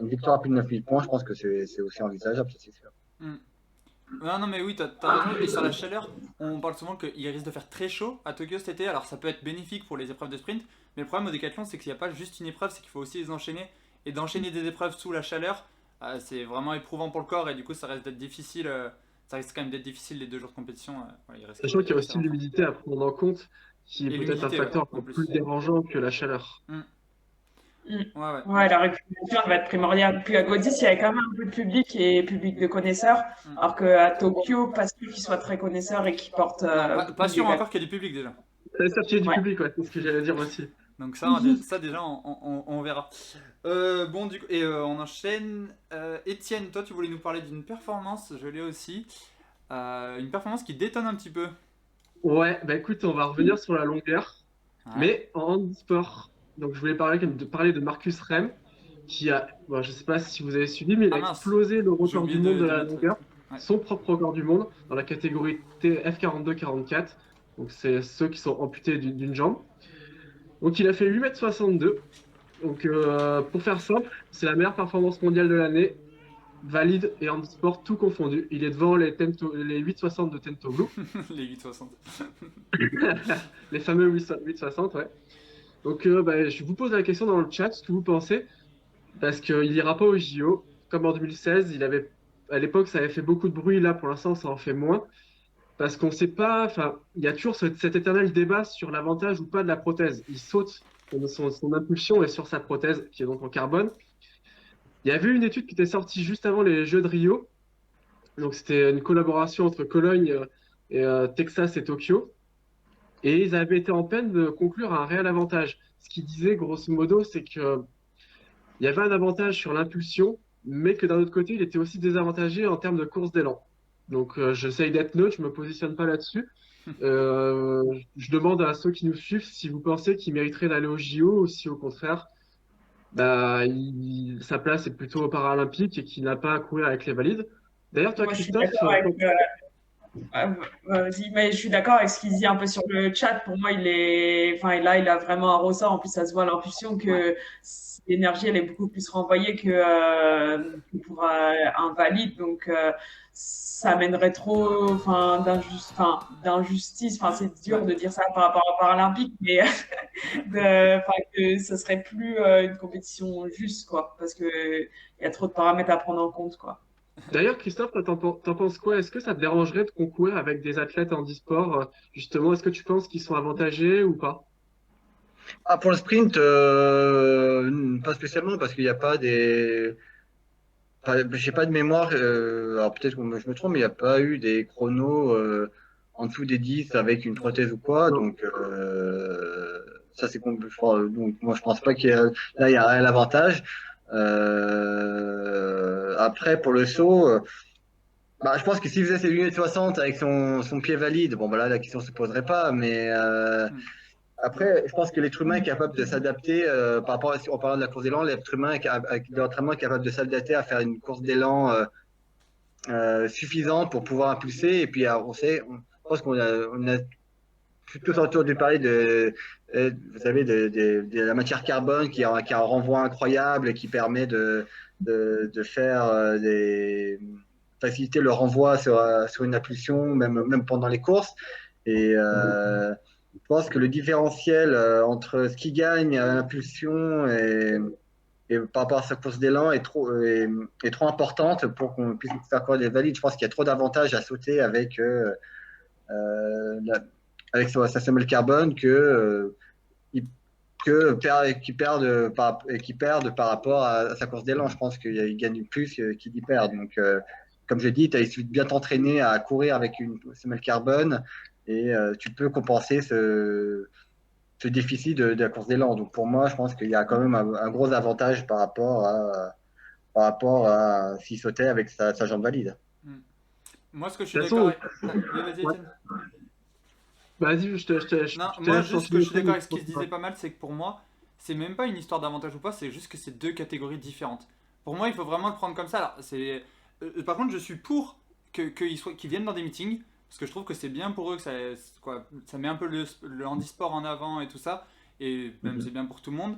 une victoire à plus de 9000 points, je pense que c'est aussi envisageable, ça, c'est sûr. Non, mais oui, t'as raison. Et sur la chaleur, on parle souvent qu'il risque de faire très chaud à Tokyo cet été. Alors, ça peut être bénéfique pour les épreuves de sprint, mais le problème au décathlon, c'est qu'il n'y a pas juste une épreuve, c'est qu'il faut aussi les enchaîner. Et d'enchaîner des épreuves sous la chaleur, c'est vraiment éprouvant pour le corps et du coup, ça risque d'être difficile. Ça risque quand même d'être difficile les 2 jours de compétition. Sachant qu'il y a aussi l'humidité à prendre en compte, qui est Et peut-être un l'humidité, facteur ouais, en encore plus. plus dérangeant que la chaleur. Ouais, la récupération elle va être primordiale. Puis à Godis, il y avait quand même un peu de public et public de connaisseurs, alors qu'à Tokyo, pas sûr qu'ils soient très connaisseurs et qu'ils portent. Pas sûr encore qu'il y ait du public déjà. C'est sûr qu'il y a du Ouais. public, ouais, c'est ce que j'allais dire aussi. Donc ça déjà, on verra. Bon, du coup, et on enchaîne. Étienne, toi, tu voulais nous parler d'une performance, je l'ai aussi. Une performance qui détonne un petit peu. Ouais, bah écoute, on va revenir sur la longueur, Ouais. mais en handisport. Donc je voulais parler de Marcus Rem, qui a, bon, je sais pas si vous avez suivi, mais il a mince. explosé le J'ai record oublié du monde de la mettre. longueur, Ouais. son propre record du monde, dans la catégorie F42-44. Donc c'est ceux qui sont amputés d'une jambe. Donc il a fait 8,62 m. Donc pour faire simple, c'est la meilleure performance mondiale de l'année, valide et handisport tout confondu. Il est devant les 8,60 de Tentoglou. Les 8,60. Les fameux 8,60, ouais. Donc, je vous pose la question dans le chat, ce que vous pensez, parce qu'il n'ira pas au JO. Comme en 2016, à l'époque, ça avait fait beaucoup de bruit. Là, pour l'instant, ça en fait moins. Parce qu'on ne sait pas, enfin, il y a toujours cet éternel débat sur l'avantage ou pas de la prothèse. Il saute, son impulsion est sur sa prothèse, qui est donc en carbone. Il y avait une étude qui était sortie juste avant les Jeux de Rio. Donc, c'était une collaboration entre Cologne et Texas et Tokyo. Et ils avaient été en peine de conclure un réel avantage. Ce qu'ils disaient, grosso modo, c'est qu'il y avait un avantage sur l'impulsion, mais que d'un autre côté, il était aussi désavantagé en termes de course d'élan. Donc, j'essaye d'être neutre, je ne me positionne pas là-dessus. Je demande à ceux qui nous suivent si vous pensez qu'il mériterait d'aller au JO ou si, au contraire, sa place est plutôt au Paralympique et qu'il n'a pas à courir avec les valides. D'ailleurs, toi, Moi, je suis Christophe, d'accord avec. Vas-y, mais je suis d'accord avec ce qu'il dit un peu sur le chat. Pour moi, enfin, là, il a vraiment un ressort. En plus, ça se voit à l'impulsion que l'énergie, elle est beaucoup plus renvoyée que pour un valide. Donc, ça amènerait trop, enfin, d'injustice. Enfin, c'est dur de dire ça par rapport au Paralympique, mais que ce serait plus une compétition juste, quoi, parce que il y a trop de paramètres à prendre en compte, quoi. D'ailleurs, Christophe, toi, t'en penses quoi? Est-ce que ça te dérangerait de concourir avec des athlètes en e-sport? Justement, est-ce que tu penses qu'ils sont avantagés ou pas? Ah, pour le sprint, pas spécialement, parce qu'il n'y a pas des. Enfin, j'ai pas de mémoire, alors peut-être que je me trompe, mais il n'y a pas eu des chronos en dessous des 10 avec une prothèse ou quoi. Non. Donc, ça, donc, moi, je pense pas qu'il y a, là, il y a un réel avantage. Après, pour le saut, bah, je pense que s'il faisait ses 1,60 m avec son pied valide, bon, bah là, la question se poserait pas. Mais après, je pense que l'être humain est capable de s'adapter par rapport en parlant de la course d'élan, l'être humain de l'entraînement est capable de s'adapter à faire une course d'élan suffisante pour pouvoir impulser. Et puis, je pense on a tout entendu parler vous savez, de la matière carbone qui a un renvoi incroyable et qui permet de faire faciliter le renvoi sur une impulsion, même pendant les courses. Et je pense que le différentiel entre ce qui gagne à l'impulsion et par rapport à sa course d'élan est trop importante pour qu'on puisse faire courir des valides. Je pense qu'il y a trop d'avantages à sauter avec sa semelle carbone qui perdent par rapport à sa course d'élan. Je pense qu'il gagne plus qu'il y perd. Donc, comme je dis, il suffit de bien t'entraîner à courir avec une semelle carbone et tu peux compenser ce déficit de la course d'élan. Donc, pour moi, je pense qu'il y a quand même un gros avantage par rapport à s'il sautait avec sa jambe valide. Moi, ce que je suis De toute d'accord façon, avec... Oui, vas-y, ouais. Étienne. Vas-y, je Non, te moi, laisse juste ce que je suis d'accord avec ce qui se continuer. disait pas mal, c'est que pour moi, c'est même pas une histoire d'avantage ou pas, c'est juste que c'est deux catégories différentes. Pour moi, il faut vraiment le prendre comme ça. Alors, par contre, je suis pour qu'ils viennent dans des meetings, parce que je trouve que c'est bien pour eux, que ça met un peu le handisport en avant et tout ça, et même c'est bien pour tout le monde.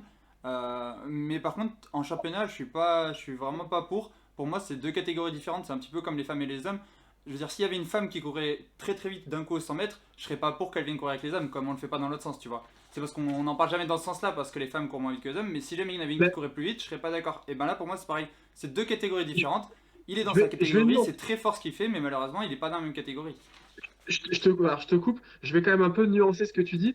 Mais par contre, en championnat, je suis vraiment pas pour. Pour moi, c'est deux catégories différentes, c'est un petit peu comme les femmes et les hommes. Je veux dire, s'il y avait une femme qui courait très très vite d'un coup aux 100 mètres, je serais pas pour qu'elle vienne courir avec les hommes, comme on le fait pas dans l'autre sens, tu vois. C'est parce qu'on n'en parle jamais dans ce sens-là, parce que les femmes courent moins vite que les hommes, mais si jamais il y en avait une qui Mais courait plus vite, je serais pas d'accord. Et ben là, pour moi, c'est pareil. C'est deux catégories différentes. Il est dans je sa vais, catégorie, c'est très fort ce qu'il fait, mais malheureusement, il est pas dans la même catégorie. alors, je te coupe. Je vais quand même un peu nuancer ce que tu dis.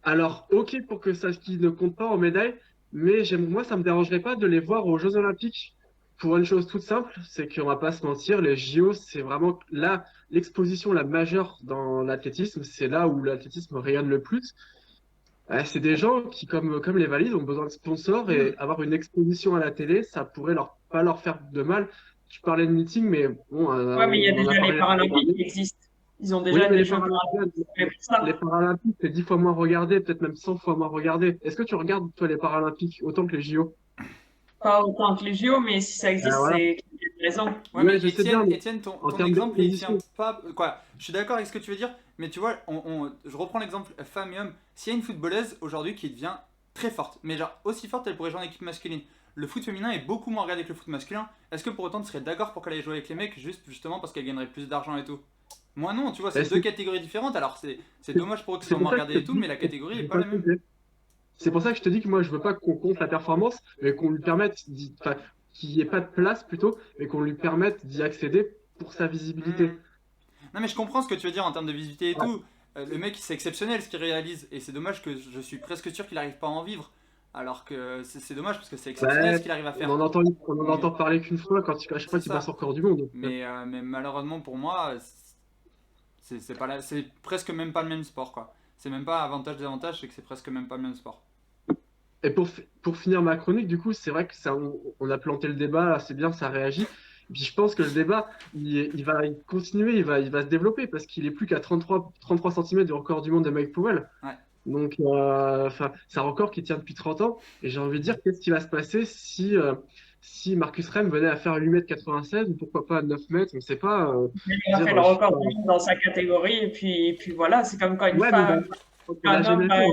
Alors, ok pour que ça qui ne compte pas en médaille, mais moi, ça me dérangerait pas de les voir aux Jeux Olympiques pour une chose toute simple, c'est qu'on va pas se mentir, les JO, c'est vraiment là l'exposition la majeure dans l'athlétisme, c'est là où l'athlétisme rayonne le plus. C'est des gens qui, comme les valides, ont besoin de sponsors et avoir une exposition à la télé, ça pourrait pas leur faire de mal. Tu parlais de meeting, mais bon, Ouais, mais il y a on en a déjà les parlé. Paralympiques qui existent. Ils ont Oui, déjà mais des Jeux Paralympiques. C'est pour ça. Les Paralympiques, c'est 10 fois moins regardé, peut-être même 100 fois moins regardé. Est-ce que tu regardes, toi, les Paralympiques autant que les JO? Pas autant que les JO, mais si ça existe, Voilà. c'est qu'il y a une raison. Ouais, mais Je sais bien, mais Étienne, en ton termes exemple, il tient d'exposition. pas. Quoi, je suis d'accord avec ce que tu veux dire, mais tu vois, je reprends l'exemple femme et homme. S'il y a une footballeuse aujourd'hui qui devient très forte, mais genre aussi forte, elle pourrait jouer en équipe masculine. Le foot féminin est beaucoup moins regardé que le foot masculin. Est-ce que pour autant tu serais d'accord pour qu'elle aille jouer avec les mecs justement parce qu'elle gagnerait plus d'argent et tout? Moi non, tu vois, c'est Bah, deux catégories différentes. Alors c'est dommage pour eux que ce c'est soit pour moins ça que regardé je et te tout, dis, mais la catégorie est j'ai pas pas la même. compris. C'est pour ça que je te dis que moi, je veux pas qu'on compte la performance, mais qu'on lui permette, enfin, qu'il n'y ait pas de place plutôt, mais qu'on lui permette d'y accéder pour sa visibilité. Non mais je comprends ce que tu veux dire en termes de visibilité et Ouais. tout. Le mec c'est exceptionnel ce qu'il réalise et c'est dommage que je suis presque sûr qu'il n'arrive pas à en vivre. Alors que c'est dommage parce que c'est exceptionnel ce Ouais, qu'il arrive à on faire. en Mais entend parler qu'une fois quand à chaque fois c'est qu'il passe ça. au record du monde. Mais malheureusement pour moi, c'est presque même pas le même sport quoi. C'est même pas avantage désavantage, c'est que c'est presque même pas le même sport. Et pour finir ma chronique, du coup, c'est vrai que on a planté le débat, là, c'est bien, ça réagit. Et puis je pense que le débat, il va continuer, il va se développer parce qu'il est plus qu'à 33 cm du record du monde de Mike Powell. Ouais. Donc, enfin, c'est un record qui tient depuis 30 ans. Et j'ai envie de dire, qu'est-ce qui va se passer si Marcus Rem venait à faire 8,96 m ou pourquoi pas 9 mètres, on ne sait pas. Il a Dire, fait le record du monde dans sa catégorie, et puis voilà, c'est comme quand une ouais, mais femme, on l'a jamais fait.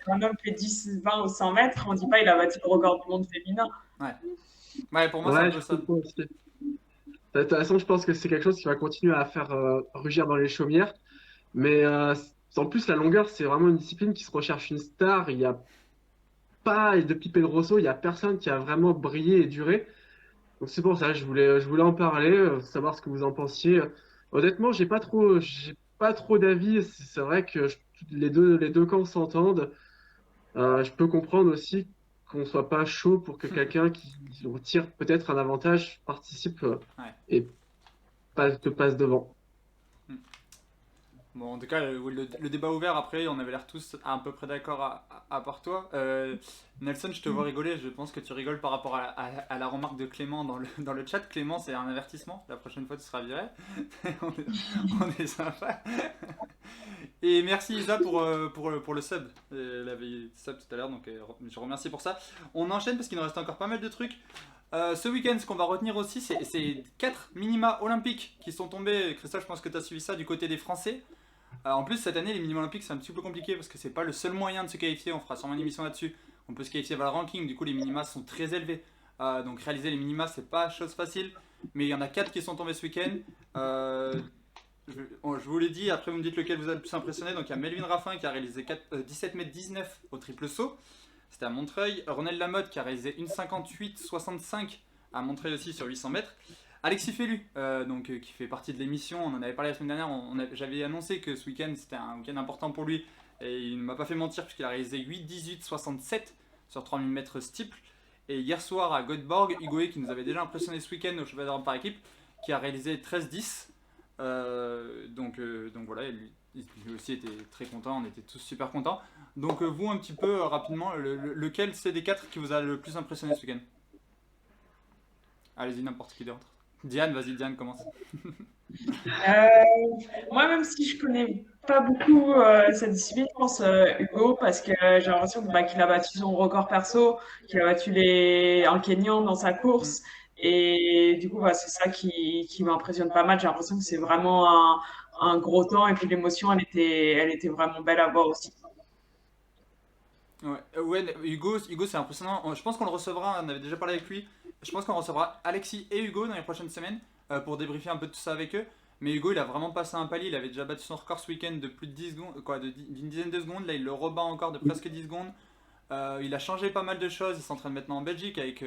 un homme fait 10, 20 ou 100 mètres, on dit pas il a battu le record du monde féminin. Ouais, pour moi c'est un Ouais, peu je ça. comprends aussi. De toute façon, je pense que c'est quelque chose qui va continuer à faire rugir dans les chaumières. Mais en plus, la longueur, c'est vraiment une discipline qui se recherche une star. Il n'y a pas, et depuis Pedroso, il n'y a personne qui a vraiment brillé et duré. Donc c'est pour ça, je voulais en parler, savoir ce que vous en pensiez. Honnêtement, j'ai pas trop d'avis. C'est vrai que les deux camps s'entendent. Je peux comprendre aussi qu'on soit pas chaud pour que quelqu'un qui tire peut-être un avantage participe Ouais. et te passe devant. Bon, en tout cas, le débat ouvert, après, on avait l'air tous à peu près d'accord à part toi. Nelson, je te vois rigoler, je pense que tu rigoles par rapport à la remarque de Clément dans le chat. Clément, c'est un avertissement, la prochaine fois tu seras viré. on est sympa. Et merci Isa pour le sub. Elle avait sub tout à l'heure, donc je remercie pour ça. On enchaîne parce qu'il nous reste encore pas mal de trucs. Ce week-end, ce qu'on va retenir aussi, c'est 4 minima olympiques qui sont tombés. Christophe, je pense que tu as suivi ça du côté des Français. En plus, cette année, les minima olympiques, c'est un petit peu compliqué parce que c'est pas le seul moyen de se qualifier. On fera sûrement une émission là-dessus. On peut se qualifier vers le ranking, du coup, les minima sont très élevés. Donc, réaliser les minima, c'est pas chose facile. Mais il y en a 4 qui sont tombés ce week-end. Je vous l'ai dit, après vous me dites lequel vous a le plus impressionné. Donc, il y a Melvin Raffin qui a réalisé 17 m 19 au triple saut. C'était à Montreuil. Ronel Lamotte qui a réalisé 1,58,65 à Montreuil aussi sur 800 mètres. Alexis Félu, qui fait partie de l'émission, on en avait parlé la semaine dernière, j'avais annoncé que ce week-end c'était un week-end important pour lui et il ne m'a pas fait mentir puisqu'il a réalisé 8,18,67 sur 3000 mètres steeple. Et hier soir à Göteborg, Hugoé qui nous avait déjà impressionné ce week-end au cheval d'Europe par équipe, qui a réalisé 13,10. Donc voilà, lui aussi était très content, on était tous super contents. Donc vous un petit peu rapidement, lequel c'est des 4 qui vous a le plus impressionné ce week-end? Allez-y, n'importe qui d'autre. Diane, vas-y, Diane, commence. Moi, même si je connais pas beaucoup cette discipline, je pense Hugo, parce que j'ai l'impression qu'il a battu son record perso, qu'il a battu un Kenyan dans sa course. Et du coup, c'est ça qui m'impressionne pas mal. J'ai l'impression que c'est vraiment un gros temps. Et puis l'émotion, elle était vraiment belle à voir aussi. Ouais, Hugo c'est impressionnant. Je pense qu'on le recevra, on avait déjà parlé avec lui. Je pense qu'on recevra Alexis et Hugo dans les prochaines semaines pour débriefer un peu de tout ça avec eux. Mais Hugo, il a vraiment passé un palier. Il avait déjà battu son record ce week-end de plus de 10 secondes, d'une dizaine de secondes. Là, il le rebat encore de presque 10 secondes. Il a changé pas mal de choses. Il s'entraîne maintenant en Belgique avec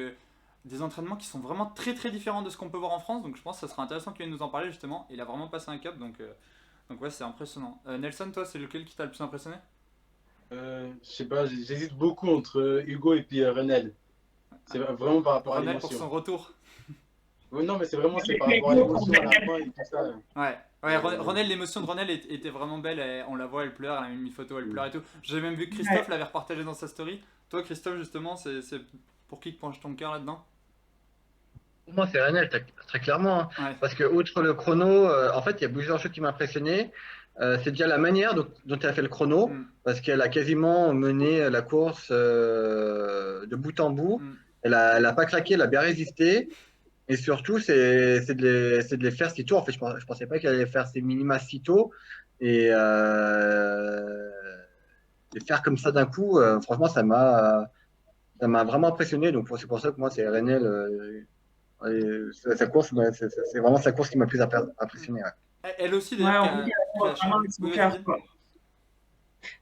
des entraînements qui sont vraiment très très différents de ce qu'on peut voir en France. Donc je pense que ça sera intéressant qu'il vienne nous en parler justement. Il a vraiment passé un cap. Donc ouais, c'est impressionnant. Nelson, toi, c'est lequel qui t'a le plus impressionné? Je sais pas, j'hésite beaucoup entre Hugo et puis Renel. C'est vraiment par rapport à Renel l'émotion. pour son retour. Oui, non, mais c'est vraiment par rapport à l'émotion à la fin et tout ça. Ouais, Renel, l'émotion de Renel était vraiment belle. On la voit, elle pleure, elle a même mis une photo, elle pleure et tout. J'ai même vu que Christophe l'avait repartagé dans sa story. Toi, Christophe, justement, c'est pour qui penche ton cœur là-dedans? Pour moi, c'est Renel, très clairement. Hein. Ouais. Parce que, outre le chrono, en fait, il y a plusieurs choses qui m'ont impressionné. C'est déjà la manière dont elle a fait le chrono, parce qu'elle a quasiment mené la course de bout en bout. Elle a pas craqué, elle a bien résisté. Et surtout, c'est de les faire si tôt. En fait, je pensais pas qu'elle allait faire ses minima si tôt. Et les faire comme ça d'un coup, franchement, ça m'a vraiment impressionné. Donc, c'est pour ça que moi, c'est Renel. Sa course, c'est vraiment sa course qui m'a le plus impressionné. Ouais. Elle aussi, d'ailleurs.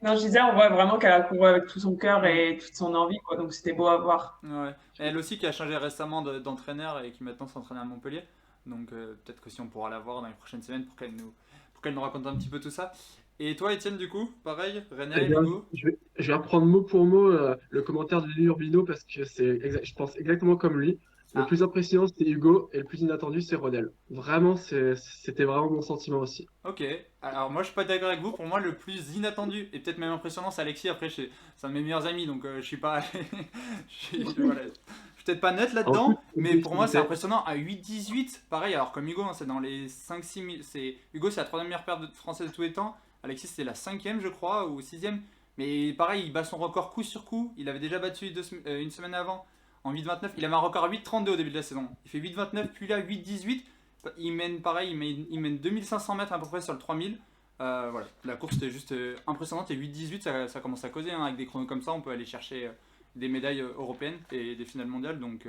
Non, je disais, on voit vraiment qu'elle a couru avec tout son cœur et toute son envie, quoi. Donc c'était beau à voir. Ouais. Elle aussi qui a changé récemment d'entraîneur et qui maintenant s'entraîne à Montpellier. Donc peut-être que si on pourra la voir dans les prochaines semaines pour qu'elle nous raconte un petit peu tout ça. Et toi, Étienne, du coup, pareil, Renel, Hugo? Je vais reprendre mot pour mot le commentaire de Lily Urbino parce que je pense exactement comme lui. Le plus impressionnant, c'était Hugo, et le plus inattendu, c'est Renel. Vraiment, c'était vraiment mon sentiment aussi. Ok, alors moi je suis pas d'accord avec vous. Pour moi, le plus inattendu et peut-être même impressionnant, c'est Alexis. Après, c'est un de mes meilleurs amis, donc je suis pas. je suis peut-être pas net là-dedans, mais pour moi, c'est impressionnant. À 8-18, pareil, alors comme Hugo, hein, c'est dans les 5-6 000. Hugo, c'est la 3e meilleure paire française de tous les temps. Alexis, c'est la 5e, je crois, ou 6e. Mais pareil, il bat son record coup sur coup. Il avait déjà battu une semaine avant. En 8,29, il avait un record à 8,32 au début de la saison. Il fait 8,29, puis là 8,18. Il mène pareil, il mène 2500 mètres à peu près sur le 3000. Voilà, la course était juste impressionnante. Et 8,18, ça commence à causer. Hein. Avec des chronos comme ça, on peut aller chercher des médailles européennes et des finales mondiales. Donc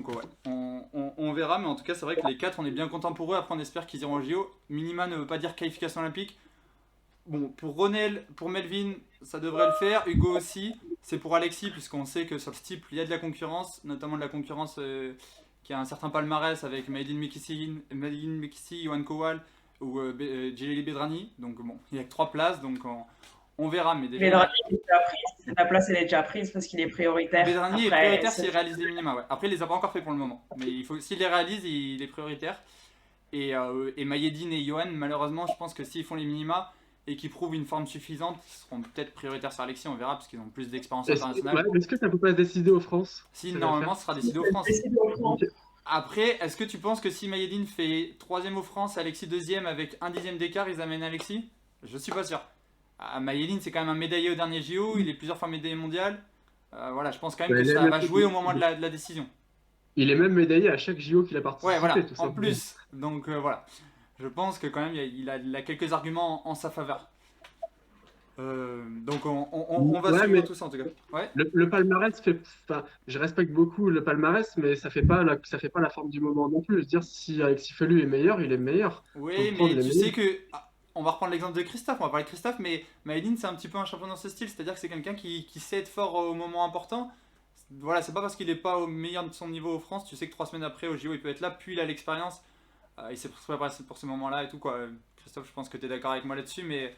ouais, on verra. Mais en tout cas, c'est vrai que les 4, on est bien content pour eux. Après, on espère qu'ils iront au JO. Minima ne veut pas dire qualification olympique. Bon, pour Ronel, pour Melvin, ça devrait le faire. Hugo aussi. C'est pour Alexis, puisqu'on sait que sur le steeple, il y a de la concurrence, notamment de la concurrence qui a un certain palmarès avec Maïdine Mekissi, Yohan Kowal ou Djelili Bedrani. Donc bon, il n'y a que 3 places, donc on verra. Mais déjà, Bedrani est déjà prise. La place elle est déjà prise parce qu'il est prioritaire. Bedrani est prioritaire s'il réalise les minima. Ouais. Après, il les a pas encore fait pour le moment, mais s'il les réalise, il est prioritaire. Et Maïdine et Yohan, malheureusement, je pense que s'ils font les minima et qu'ils prouvent une forme suffisante, ils seront peut-être prioritaires sur Alexis, on verra, parce qu'ils ont plus d'expérience internationale. Est-ce que ça peut pas se décider aux France? Si, normalement, ce sera décidé aux France. Après, est-ce que tu penses que si Maïdine fait 3ème aux France, Alexis 2ème avec un 10ème d'écart, ils amènent Alexis? Je suis pas sûr. Maïdine, c'est quand même un médaillé au dernier JO, il est plusieurs fois médaillé mondial. Voilà, je pense quand même que ça va jouer au moment de la décision. Il est même médaillé à chaque JO qu'il a participé. Ouais, voilà, tout en plus. Donc voilà. Je pense que quand même, il a quelques arguments en sa faveur. Donc on va suivre tout ça en tout cas. Ouais. Le palmarès fait, enfin, je respecte beaucoup le palmarès, mais ça fait pas la forme du moment non plus. Je veux dire, si Alexis Felu est meilleur, il est meilleur. Oui, mais tu sais que on va reprendre l'exemple de Christophe. On va parler de Christophe, mais Maïdine c'est un petit peu un champion dans ce style, c'est-à-dire que c'est quelqu'un qui sait être fort au moment important. Voilà, c'est pas parce qu'il est pas au meilleur de son niveau aux France, tu sais que 3 semaines après au JO il peut être là, puis il a l'expérience. Il s'est préparé pour ce moment-là et tout quoi. Christophe, je pense que tu es d'accord avec moi là-dessus, mais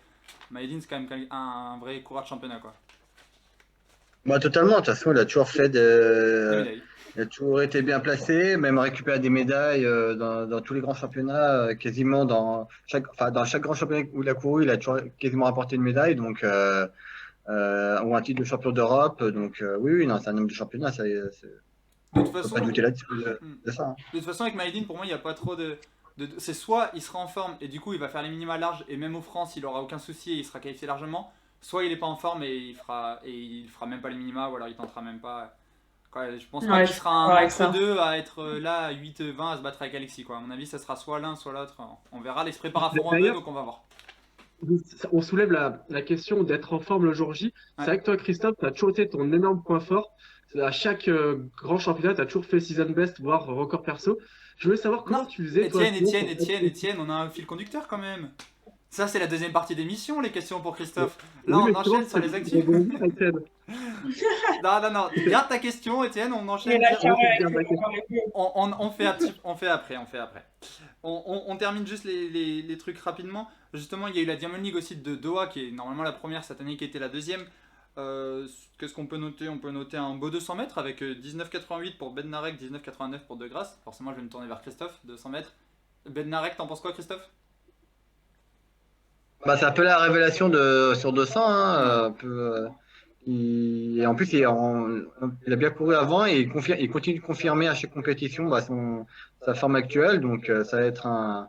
Maïdine c'est quand même un vrai coureur de championnat quoi. Bah totalement, de toute façon il a toujours fait il a toujours été bien placé, même récupéré des médailles dans tous les grands championnats, quasiment dans chaque grand championnat où il a couru, il a toujours quasiment rapporté une médaille, donc ou un titre de champion d'Europe, donc oui, non, c'est un homme de championnat, de toute façon, pas douter là-dessus de ça. Hein. De toute façon avec Maïdine, pour moi il n'y a pas trop c'est soit il sera en forme et du coup il va faire les minima larges et même aux France il aura aucun souci et il sera qualifié largement, soit il est pas en forme et il fera même pas les minima ou alors il tentera même pas. Je pense pas qu'il sera un entre deux à être là à 8-20 à se battre avec Alexis quoi. À mon avis ça sera soit l'un soit l'autre, on verra, les se prépare à fond un peu donc on va voir. On soulève la question d'être en forme le jour J. C'est vrai que toi Christophe, tu as toujours été ton énorme point fort. À chaque grand championnat, tu as toujours fait season best, voire record perso. Je voulais savoir comment tu faisais. Étienne, on a un fil conducteur quand même. Ça, c'est la deuxième partie d'émission, les questions pour Christophe. Là, on enchaîne sur les actifs. Non. Garde ta question, Étienne, on enchaîne. On fait après. On termine juste les trucs rapidement. Justement, il y a eu la Diamond League aussi de Doha, qui est normalement la première cette année, qui était la deuxième. Qu'est-ce qu'on peut noter? On peut noter un beau 200 mètres avec 19,88 pour Bednarek, 19,89 pour De Grasse. Forcément, je vais me tourner vers Christophe, 200 mètres. Bednarek, t'en penses quoi, Christophe? Bah, c'est un peu la révélation sur 200. Hein, et en plus, il a bien couru avant et il continue de confirmer à chaque compétition sa forme actuelle. Donc, ça va être un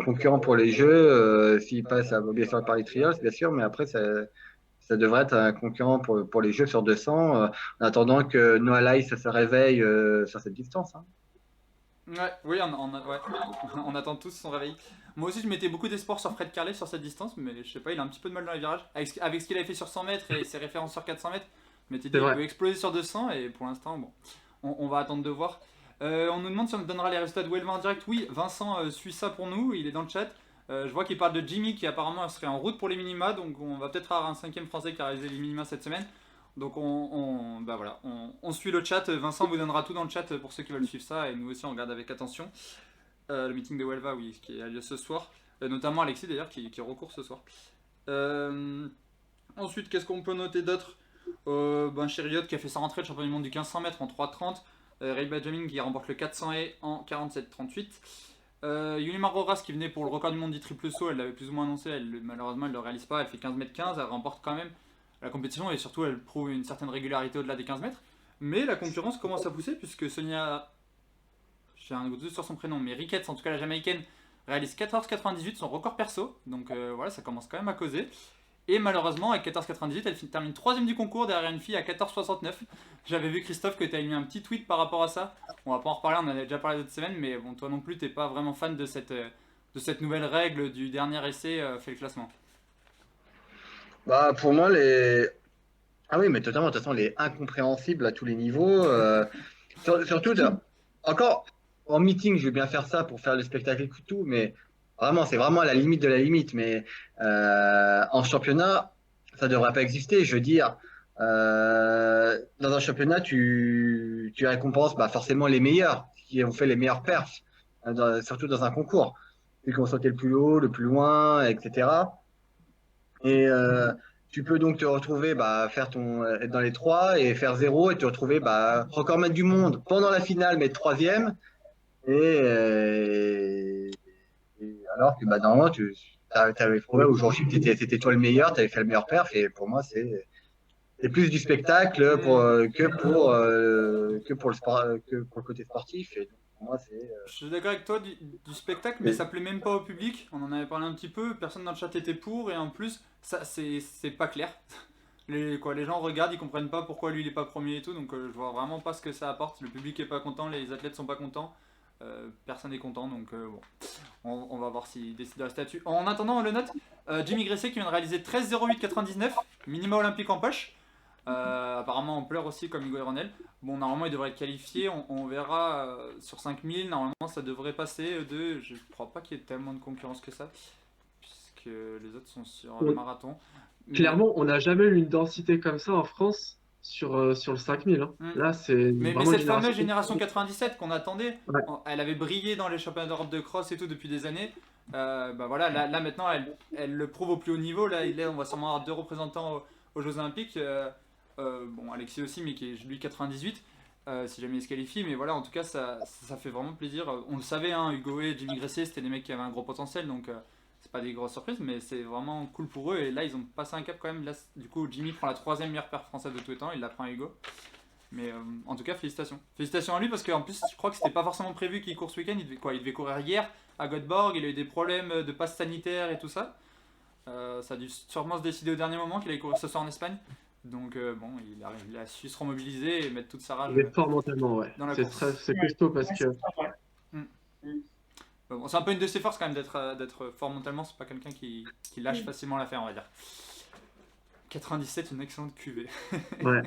concurrent pour les Jeux. S'il passe, bien sûr, par les trials, bien sûr, mais après, ça devrait être un concurrent pour les Jeux sur 200, en attendant que Noah Lyles se réveille sur cette distance. Hein. Oui, on attend tous son réveil. Moi aussi, je mettais beaucoup d'espoir sur Fred Kerley sur cette distance, mais je sais pas, il a un petit peu de mal dans les virages. Avec ce qu'il avait fait sur 100 mètres et ses références sur 400 mètres, je m'étais dit qu'il peut exploser sur 200, et pour l'instant, bon, on va attendre de voir. On nous demande si on nous donnera les résultats de Huelva en direct. Oui, Vincent suit ça pour nous, il est dans le chat. Je vois qu'il parle de Jimmy qui apparemment serait en route pour les minima, donc on va peut-être avoir un 5e français qui a réalisé les minima cette semaine. Donc on suit le chat. Vincent vous donnera tout dans le chat pour ceux qui veulent suivre ça, et nous aussi on regarde avec attention. Le meeting de Huelva, oui, qui a lieu ce soir, notamment Alexis d'ailleurs qui recourt ce soir. Ensuite, qu'est-ce qu'on peut noter d'autre? Chériot qui a fait sa rentrée de champion du monde du 1500 mètres en 3,30. Ray Benjamin qui remporte le 400 et en 47,38. Yulimar Roras qui venait pour le record du monde du triple saut, elle l'avait plus ou moins annoncé, malheureusement elle ne le réalise pas, elle fait 15,15 m, elle remporte quand même la compétition et surtout elle prouve une certaine régularité au-delà des 15 mètres. Mais la concurrence commence à pousser puisque Sonia, j'ai un doute sur son prénom, mais Ricketts, en tout cas la jamaïcaine, réalise 14,98, son record perso, donc voilà, ça commence quand même à causer. Et malheureusement, avec 14,98, elle termine 3ème du concours derrière une fille à 14,69. J'avais vu, Christophe, que tu avais mis un petit tweet par rapport à ça. On va pas en reparler, on en avait déjà parlé cette semaine, mais bon, toi non plus, t'es pas vraiment fan de cette nouvelle règle du dernier essai fait le classement. Bah, pour moi, ah oui, mais totalement, de toute façon, elle est incompréhensible à tous les niveaux. Surtout, encore, en meeting, je vais bien faire ça pour faire le spectacle et tout, mais vraiment, c'est vraiment à la limite de la limite. Mais en championnat, ça devrait pas exister. Je veux dire, Dans un championnat, tu récompenses forcément les meilleurs, qui ont fait les meilleurs perfs, surtout dans un concours. Ceux qui ont sauté le plus haut, le plus loin, etc. Et tu peux donc te retrouver, être dans les 3 et faire 0 et te retrouver record maître du monde pendant la finale, mais 3e. Et alors que normalement, tu avais prouvé aujourd'hui que c'était toi le meilleur, tu avais fait le meilleur perf. Et pour moi, c'est plus du spectacle que pour le côté sportif. Et donc, pour moi, Je suis d'accord avec toi, du spectacle, mais ça plaît même pas au public. On en avait parlé un petit peu, personne dans le chat était pour, et en plus, ça c'est pas clair. Les gens regardent, ils comprennent pas pourquoi lui il est pas premier et tout, donc je vois vraiment pas ce que ça apporte. Le public est pas content, les athlètes sont pas contents, personne n'est content, donc bon, on va voir s'il décide de rester là-dessus. En attendant, on le note, Jimmy Gressé qui vient de réaliser 13,08,99, minima olympique en poche. Apparemment on pleure aussi comme Hugo Ronel. Bon, normalement il devrait être qualifié, on verra sur 5000, normalement ça devrait passer de... Je crois pas qu'il y ait tellement de concurrence que ça, puisque les autres sont sur le marathon. Clairement, on n'a jamais eu une densité comme ça en France sur le 5000. Hein. Là, c'est mais cette fameuse génération 97 qu'on attendait, ouais. Elle avait brillé dans les championnats d'Europe de cross et tout depuis des années. Voilà, là maintenant elle le prouve au plus haut niveau. Là on va sûrement avoir 2 représentants aux Jeux Olympiques. Bon, Alexis aussi, mais qui est lui 98, si jamais il se qualifie. Mais voilà, en tout cas, ça fait vraiment plaisir. On le savait, hein, Hugo et Jimmy Gressé, c'était des mecs qui avaient un gros potentiel, donc c'est pas des grosses surprises, mais c'est vraiment cool pour eux. Et là, ils ont passé un cap quand même. Là, du coup, Jimmy prend la 3e meilleure paire française de tous les temps, il la prend à Hugo. Mais en tout cas, félicitations. Félicitations à lui, parce qu'en plus, je crois que c'était pas forcément prévu qu'il court ce week-end. Il devait courir hier à Göteborg, il a eu des problèmes de passe sanitaire et tout ça. Ça a dû sûrement se décider au dernier moment qu'il allait courir ce soir en Espagne. Donc bon, il a su se remobiliser et mettre toute sa rage. Il est fort mentalement, ouais. C'est costaud parce que... Bon, c'est un peu une de ses forces quand même d'être fort mentalement, c'est pas quelqu'un qui lâche facilement l'affaire, on va dire. 97, une excellente cuvée. Ouais.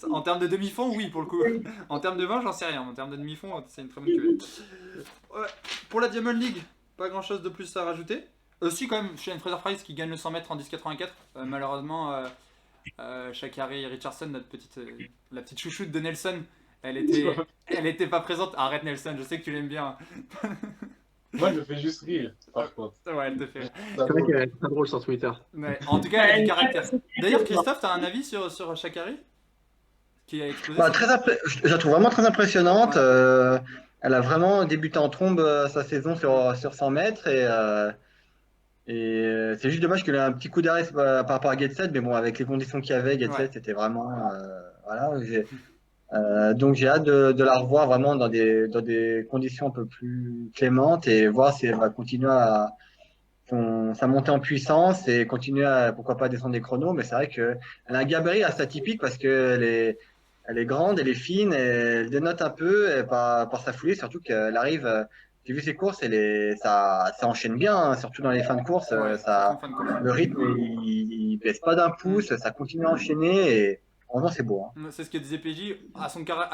En termes de demi-fond, oui, pour le coup. En termes de vin, j'en sais rien. En termes de demi-fond, c'est une très bonne cuvée. Ouais. Pour la Diamond League, pas grand chose de plus à rajouter. Aussi, quand même, Shane Fraser-Price qui gagne le 100 mètres en 10,84. Malheureusement, Sha'Carri Richardson, la petite chouchoute de Nelson, elle était pas présente. Arrête Nelson, je sais que tu l'aimes bien. Moi, je me fais juste rire, par contre. Ouais, elle te fait. C'est vrai qu'elle est très drôle sur Twitter. Ouais, en tout cas, elle a du caractère. D'ailleurs, Christophe, t'as un avis sur Sha'Carri qui a explosé Je la trouve vraiment très impressionnante. Ouais. Elle a vraiment débuté en trombe sa saison sur 100 mètres et c'est juste dommage qu'elle ait un petit coup d'arrêt par rapport à Gateshead, mais bon, avec les conditions qu'il y avait, Gateshead c'était vraiment voilà. Donc j'ai hâte de la revoir vraiment dans des conditions un peu plus clémentes et voir si elle va continuer sa montée en puissance et continuer à pourquoi pas descendre des chronos. Mais c'est vrai qu'elle a un gabarit assez atypique parce qu'elle est grande, elle est fine, et elle dénote un peu par sa foulée, surtout qu'elle arrive. J'ai vu ses courses, ça enchaîne bien, hein, surtout dans les fins de course. Ouais, le rythme, il baisse pas d'un pouce, ça continue à enchaîner et vraiment c'est beau. Hein. C'est ce que disait PJ. À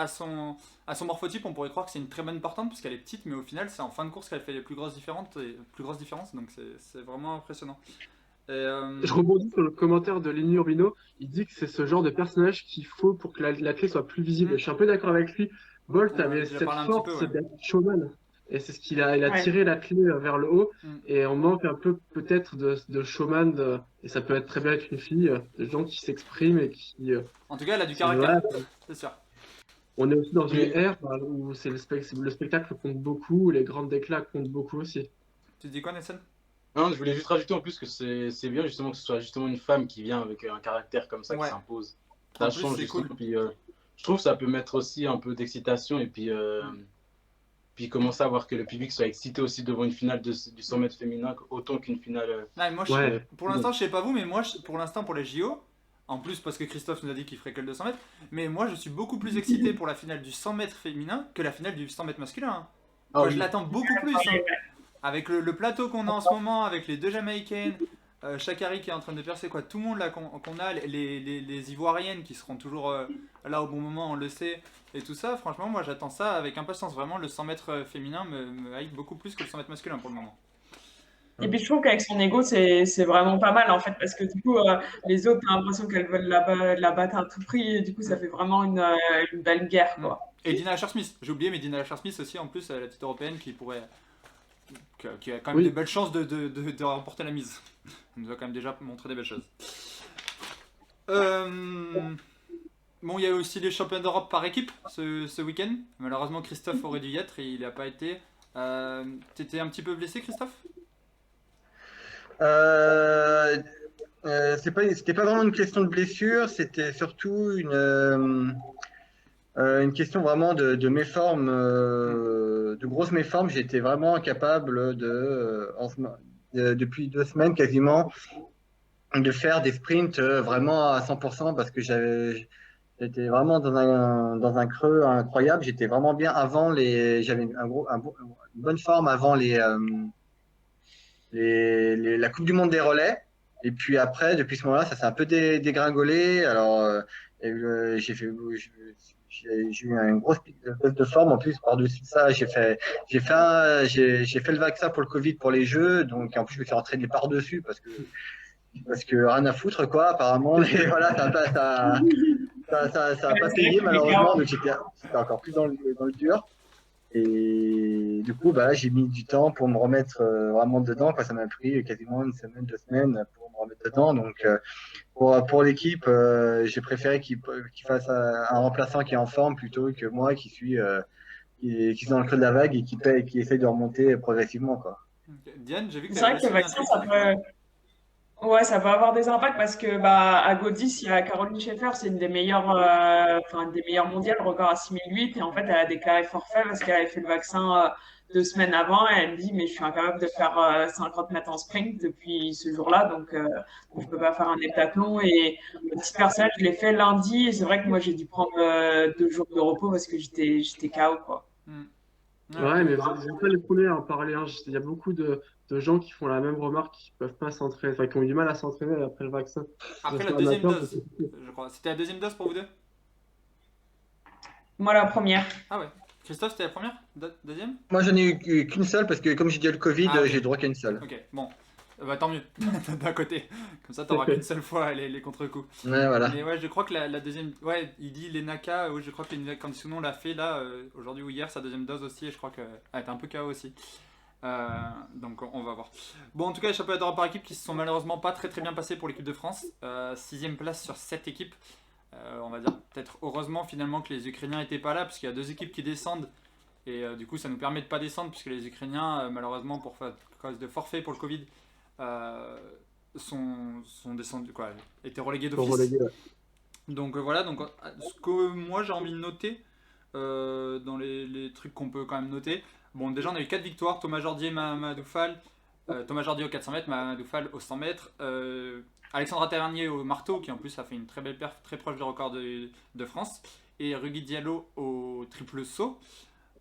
son morphotype, on pourrait croire que c'est une très bonne portante puisqu'elle est petite, mais au final, c'est en fin de course qu'elle fait les plus grosses différences, donc c'est vraiment impressionnant. Je rebondis sur le commentaire de Lenny Urbino. Il dit que c'est ce genre de personnage qu'il faut pour que la clé soit plus visible. Je suis un peu d'accord avec lui. Bolt avait cette force d'être showman. Et c'est ce qu'il a, il a tiré la clé vers le haut. Et on manque un peu peut-être de showman. Et ça peut être très bien être une fille, de gens qui s'expriment et qui. En tout cas, elle a du caractère, c'est sûr. On est aussi dans une ère où c'est le spectacle compte beaucoup, les grandes déclats comptent beaucoup aussi. Tu dis quoi, Nelson? Non, je voulais juste rajouter en plus que c'est bien justement que ce soit justement une femme qui vient avec un caractère comme ça qui s'impose. Ça change justement. Cool. Puis je trouve que ça peut mettre aussi un peu d'excitation et puis commencer à voir que le public soit excité aussi devant une finale du 100 mètres féminin autant qu'une finale. Moi, pour l'instant, je sais pas vous, mais moi, pour l'instant, pour les JO, en plus parce que Christophe nous a dit qu'il ferait que le 200 mètres, mais moi, je suis beaucoup plus excité pour la finale du 100 mètres féminin que la finale du 100 mètres masculin. Hein. Moi, je l'attends beaucoup plus. Hein. Avec le plateau qu'on a en ce moment, avec les 2 Jamaïcaines, Sha'Carri qui est en train de percer, quoi, tout le monde là qu'on a, les Ivoiriennes qui seront toujours là au bon moment, on le sait, et tout ça, franchement, moi j'attends ça avec impatience. Vraiment, le 100 mètres féminin me hype beaucoup plus que le 100 mètres masculin pour le moment. Et puis je trouve qu'avec son ego, c'est vraiment pas mal en fait, parce que du coup, les autres, t'as l'impression qu'elles veulent la battre à tout prix, et du coup, ça fait vraiment une belle guerre, quoi. Et Dina Asher-Smith, j'ai oublié, mais Dina Asher-Smith aussi, en plus, la petite européenne qui a quand même des belles chances de remporter la mise. Elle nous a quand même déjà montré des belles choses. Bon, il y a aussi les championnats d'Europe par équipe ce week-end. Malheureusement, Christophe aurait dû y être et il n'a pas été. T'étais un petit peu blessé, Christophe? C'était pas vraiment une question de blessure, c'était surtout une question vraiment de méforme, de grosses méformes. J'étais vraiment incapable depuis 2 semaines quasiment, de faire des sprints vraiment à 100% parce que j'étais vraiment dans un creux incroyable. J'étais vraiment bien avant j'avais une bonne forme avant la Coupe du Monde des relais. Et puis après, depuis ce moment-là, ça s'est un peu dégringolé. Alors, j'ai eu une grosse baisse de forme. En plus, par-dessus ça, j'ai fait le vaccin pour le Covid pour les Jeux. Donc, en plus, je me suis entraîné par-dessus parce que rien à foutre, quoi, apparemment. Mais voilà, ça a pas payé, malheureusement. Donc, j'étais encore plus dans le dur. Et du coup, j'ai mis du temps pour me remettre vraiment dedans. Ça m'a pris quasiment une semaine, 2 semaines pour me remettre dedans. Donc, pour l'équipe, j'ai préféré qu'il fasse un remplaçant qui est en forme plutôt que moi qui suis dans le creux de la vague et qui essaye de remonter progressivement, quoi. Diane, j'ai vu que c'est vrai que le vaccin, Ouais, ça peut avoir des impacts parce que à Godis, il y a Caroline Schaeffer, c'est une des meilleures, une des meilleures mondiales, record à 6008, et en fait, elle a déclaré forfait parce qu'elle avait fait le vaccin 2 semaines avant, et elle me dit, mais je suis incapable de faire 50 mètres en sprint depuis ce jour-là, donc je peux pas faire un heptathlon. Et le petit personnage, je l'ai fait lundi, et c'est vrai que moi, j'ai dû prendre 2 jours de repos parce que j'étais KO, quoi. Ouais, mais vous n'êtes pas les premiers à en parler, hein. Il y a beaucoup de gens qui font la même remarque, qui peuvent pas s'entraîner, enfin, qui ont du mal à s'entraîner après le vaccin. Après la deuxième dose, je crois. C'était la deuxième dose pour vous deux? Moi, la première. Ah ouais. Christophe, c'était la première? Deuxième? Moi, j'en ai eu qu'une seule parce que comme j'ai dit le Covid, okay. J'ai le droit qu'à une seule. Ok, bon. Tant mieux, d'un côté. Comme ça, t'auras qu'une seule fois les contre-coups. Ouais, voilà. Mais ouais, je crois que la deuxième. Ouais, il dit les Naka, je crois que les Conditionaux l'a fait là, aujourd'hui ou hier, sa deuxième dose aussi, et je crois qu'elle était un peu KO aussi. Donc on va voir. Bon, en tout cas, les championnats d'Europe par équipe qui se sont malheureusement pas très bien passés pour l'équipe de France. 6ème place sur 7 équipes. On va dire peut-être heureusement finalement que les Ukrainiens n'étaient pas là, parce qu'il y a 2 équipes qui descendent. Et du coup, ça nous permet de pas descendre, puisque les Ukrainiens, malheureusement, pour cause de forfait pour le Covid, sont descendus, étaient relégués d'office. Donc voilà, donc ce que moi j'ai envie de noter dans les trucs qu'on peut quand même noter. Bon, déjà on a eu 4 victoires, Thomas Jordier, Mamadou Fall, Thomas Jordier au 400 mètres, Mamadou Fall au 100 mètres, Alexandra Tavernier au marteau, qui en plus a fait une très belle perf, très proche du record de France, et Rugui Diallo au triple saut.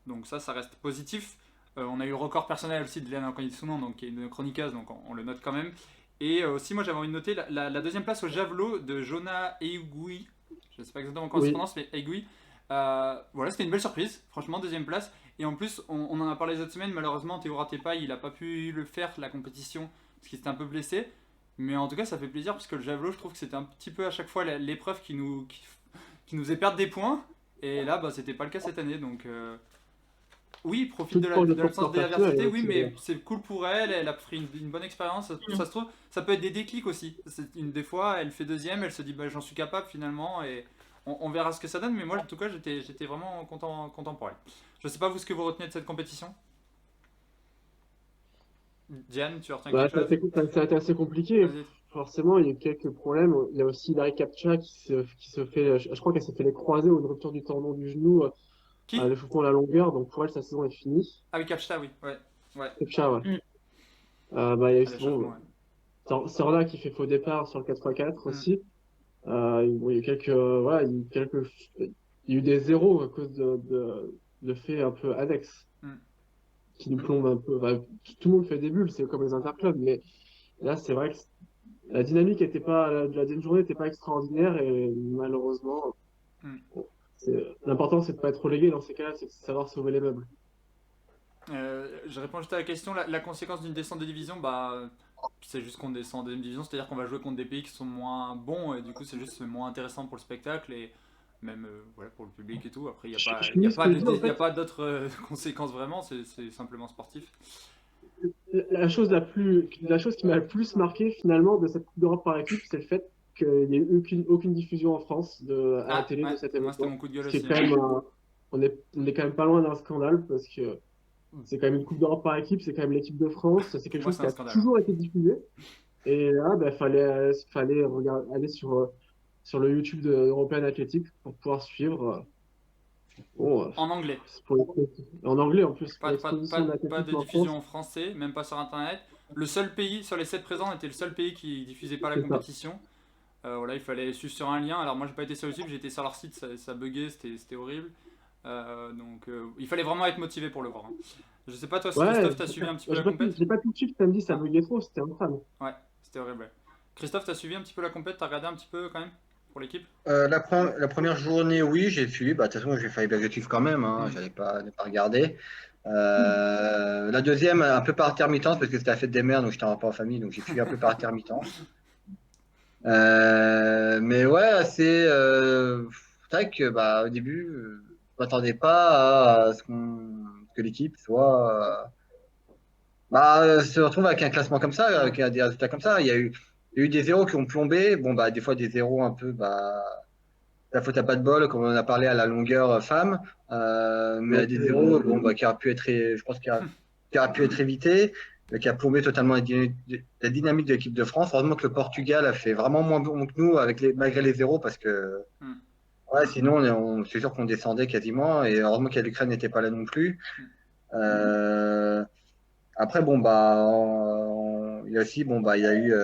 Donc ça reste positif. On a eu le record personnel aussi de Léana Conditionnant, donc qui est une chroniqueuse, donc on le note quand même. Et aussi, moi j'avais envie de noter la deuxième place au javelot de Jonah Egoui. Je ne sais pas exactement comment ça se prononce, mais Egoui. Voilà, c'était une belle surprise, franchement, deuxième place. Et en plus, on en a parlé cette semaine, malheureusement, Théo Ratepaille, il n'a pas pu le faire, la compétition, parce qu'il s'était un peu blessé. Mais en tout cas, ça fait plaisir, parce que le javelot, je trouve que c'était un petit peu à chaque fois l'épreuve qui nous faisait perdre des points. Et là, c'était pas le cas cette année, donc... Oui, profite de l'absence de l'adversité, oui, mais c'est cool pour elle, elle a pris une bonne expérience, ça se trouve, ça peut être des déclics aussi. Des fois, elle fait deuxième, elle se dit j'en suis capable finalement, et on verra ce que ça donne, mais moi en tout cas j'étais vraiment content pour elle. Je sais pas vous ce que vous retenez de cette compétition. Diane, tu retiens quelque chose? Ça a été assez compliqué. Forcément, il y a eu quelques problèmes. Il y a aussi Larry Kapcha qui se fait, je crois qu'elle s'est fait les croisés ou une rupture du tendon du genou. Le fouton à la longueur, donc pour elle, sa saison est finie. Ah oui, Kapcha, oui. Ouais. Kapcha, ouais. Il y a eu Sorda qui fait faux départ sur le 4x4 aussi. Il y a eu il y a eu des zéros à cause de faits un peu annexes qui nous plombent un peu. Tout le monde fait des bulles, c'est comme les interclubs, mais là, c'est vrai que la dynamique de la deuxième journée n'était pas extraordinaire et malheureusement. L'important, c'est de ne pas être relégué dans ces cas-là, c'est de savoir sauver les meubles. Je réponds juste à la question. La conséquence d'une descente de division, c'est juste qu'on descend en deuxième division, c'est-à-dire qu'on va jouer contre des pays qui sont moins bons et du coup c'est juste moins intéressant pour le spectacle et même pour le public et tout. Après, il n'y a pas d'autres conséquences vraiment, c'est simplement sportif. La chose qui m'a le plus marqué finalement de cette Coupe d'Europe par équipe, c'est le fait qu'il n'y ait eu aucune diffusion en France à la télé de cet événement. Moi, c'était mon coup de gueule Ce qui aussi. est quand même on est quand même pas loin d'un scandale parce que c'est quand même une Coupe d'Europe par équipe, c'est quand même l'équipe de France, c'est quelque chose qui a toujours été diffusé. Et là, fallait aller sur le YouTube de European Athletic pour pouvoir suivre. En anglais. En anglais en plus. Pas de diffusion en français, même pas sur internet. Le seul pays, sur les 7 présents, était le seul pays qui diffusait pas la compétition. Voilà, il fallait suivre sur un lien. Alors moi j'ai pas été sur YouTube, j'ai été sur leur site, ça buguait, c'était horrible. Donc il fallait vraiment être motivé pour le voir. Je sais pas toi si Christophe t'as suivi un petit peu la compète. J'ai pas tout de suite samedi, ça buguait trop, c'était infâme. Ouais, c'était horrible. Ouais. Christophe, t'as suivi un petit peu la compète, t'as regardé un petit peu quand même pour l'équipe? La première journée, oui, j'ai suivi. De toute façon, j'ai failli bien le suivre quand même. J'allais pas regarder. La deuxième, un peu par intermittence, parce que c'était la fête des mères, donc j'étais en repas en famille, donc j'ai suivi un peu par intermittence. Mais ouais, c'est vrai que au début, je m'attendais pas à ce que l'équipe soit se retrouve avec un classement comme ça, avec des résultats comme ça. Il y a eu des zéros qui ont plombé. Bon, des fois des zéros un peu, la faute à pas de bol, comme on en a parlé à la longueur femme. Mais des zéros, qui auraient pu être, je pense qui aura pu être évité, mais qui a plombé totalement la dynamique de l'équipe de France. Heureusement que le Portugal a fait vraiment moins bon que nous, malgré les zéros, parce que sinon, c'est sûr qu'on descendait quasiment. Et heureusement que l'Ukraine n'était pas là non plus. Après, il y a aussi, il y a eu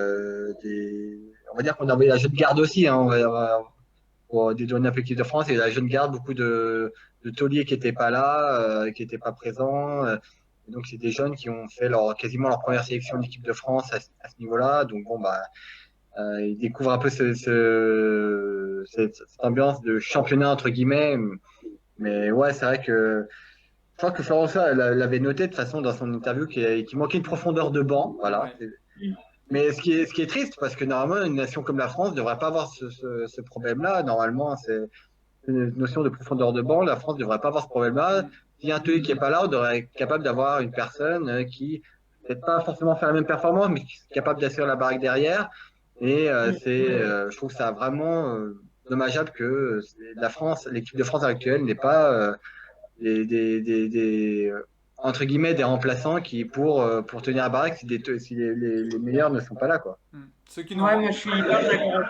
on va dire qu'on a envoyé la jeune garde aussi, pour dédouaner un peu l'équipe de France. Et la jeune garde, beaucoup de tauliers qui n'étaient pas là, qui n'étaient pas présents. Donc, c'est des jeunes qui ont fait quasiment leur première sélection de l'équipe de France à ce niveau-là. Donc, ils découvrent un peu cette ambiance de championnat, entre guillemets. Mais ouais, c'est vrai que je crois que Florent l'avait noté de toute façon dans son interview qu'il manquait une profondeur de banc. Voilà. Ouais. Mais ce qui est triste, parce que normalement, une nation comme la France ne devrait pas avoir ce problème-là. Normalement, c'est une notion de profondeur de banc. La France ne devrait pas avoir ce problème-là. S'il y a un taulier qui n'est pas là, on devrait être capable d'avoir une personne qui, peut-être pas forcément faire la même performance, mais qui est capable d'assurer la baraque derrière. Et je trouve ça vraiment dommageable que l'équipe de France actuelle n'ait pas entre guillemets des remplaçants qui pour tenir la baraque si les meilleurs ne sont pas là, quoi. Moi je suis hyper d'accord.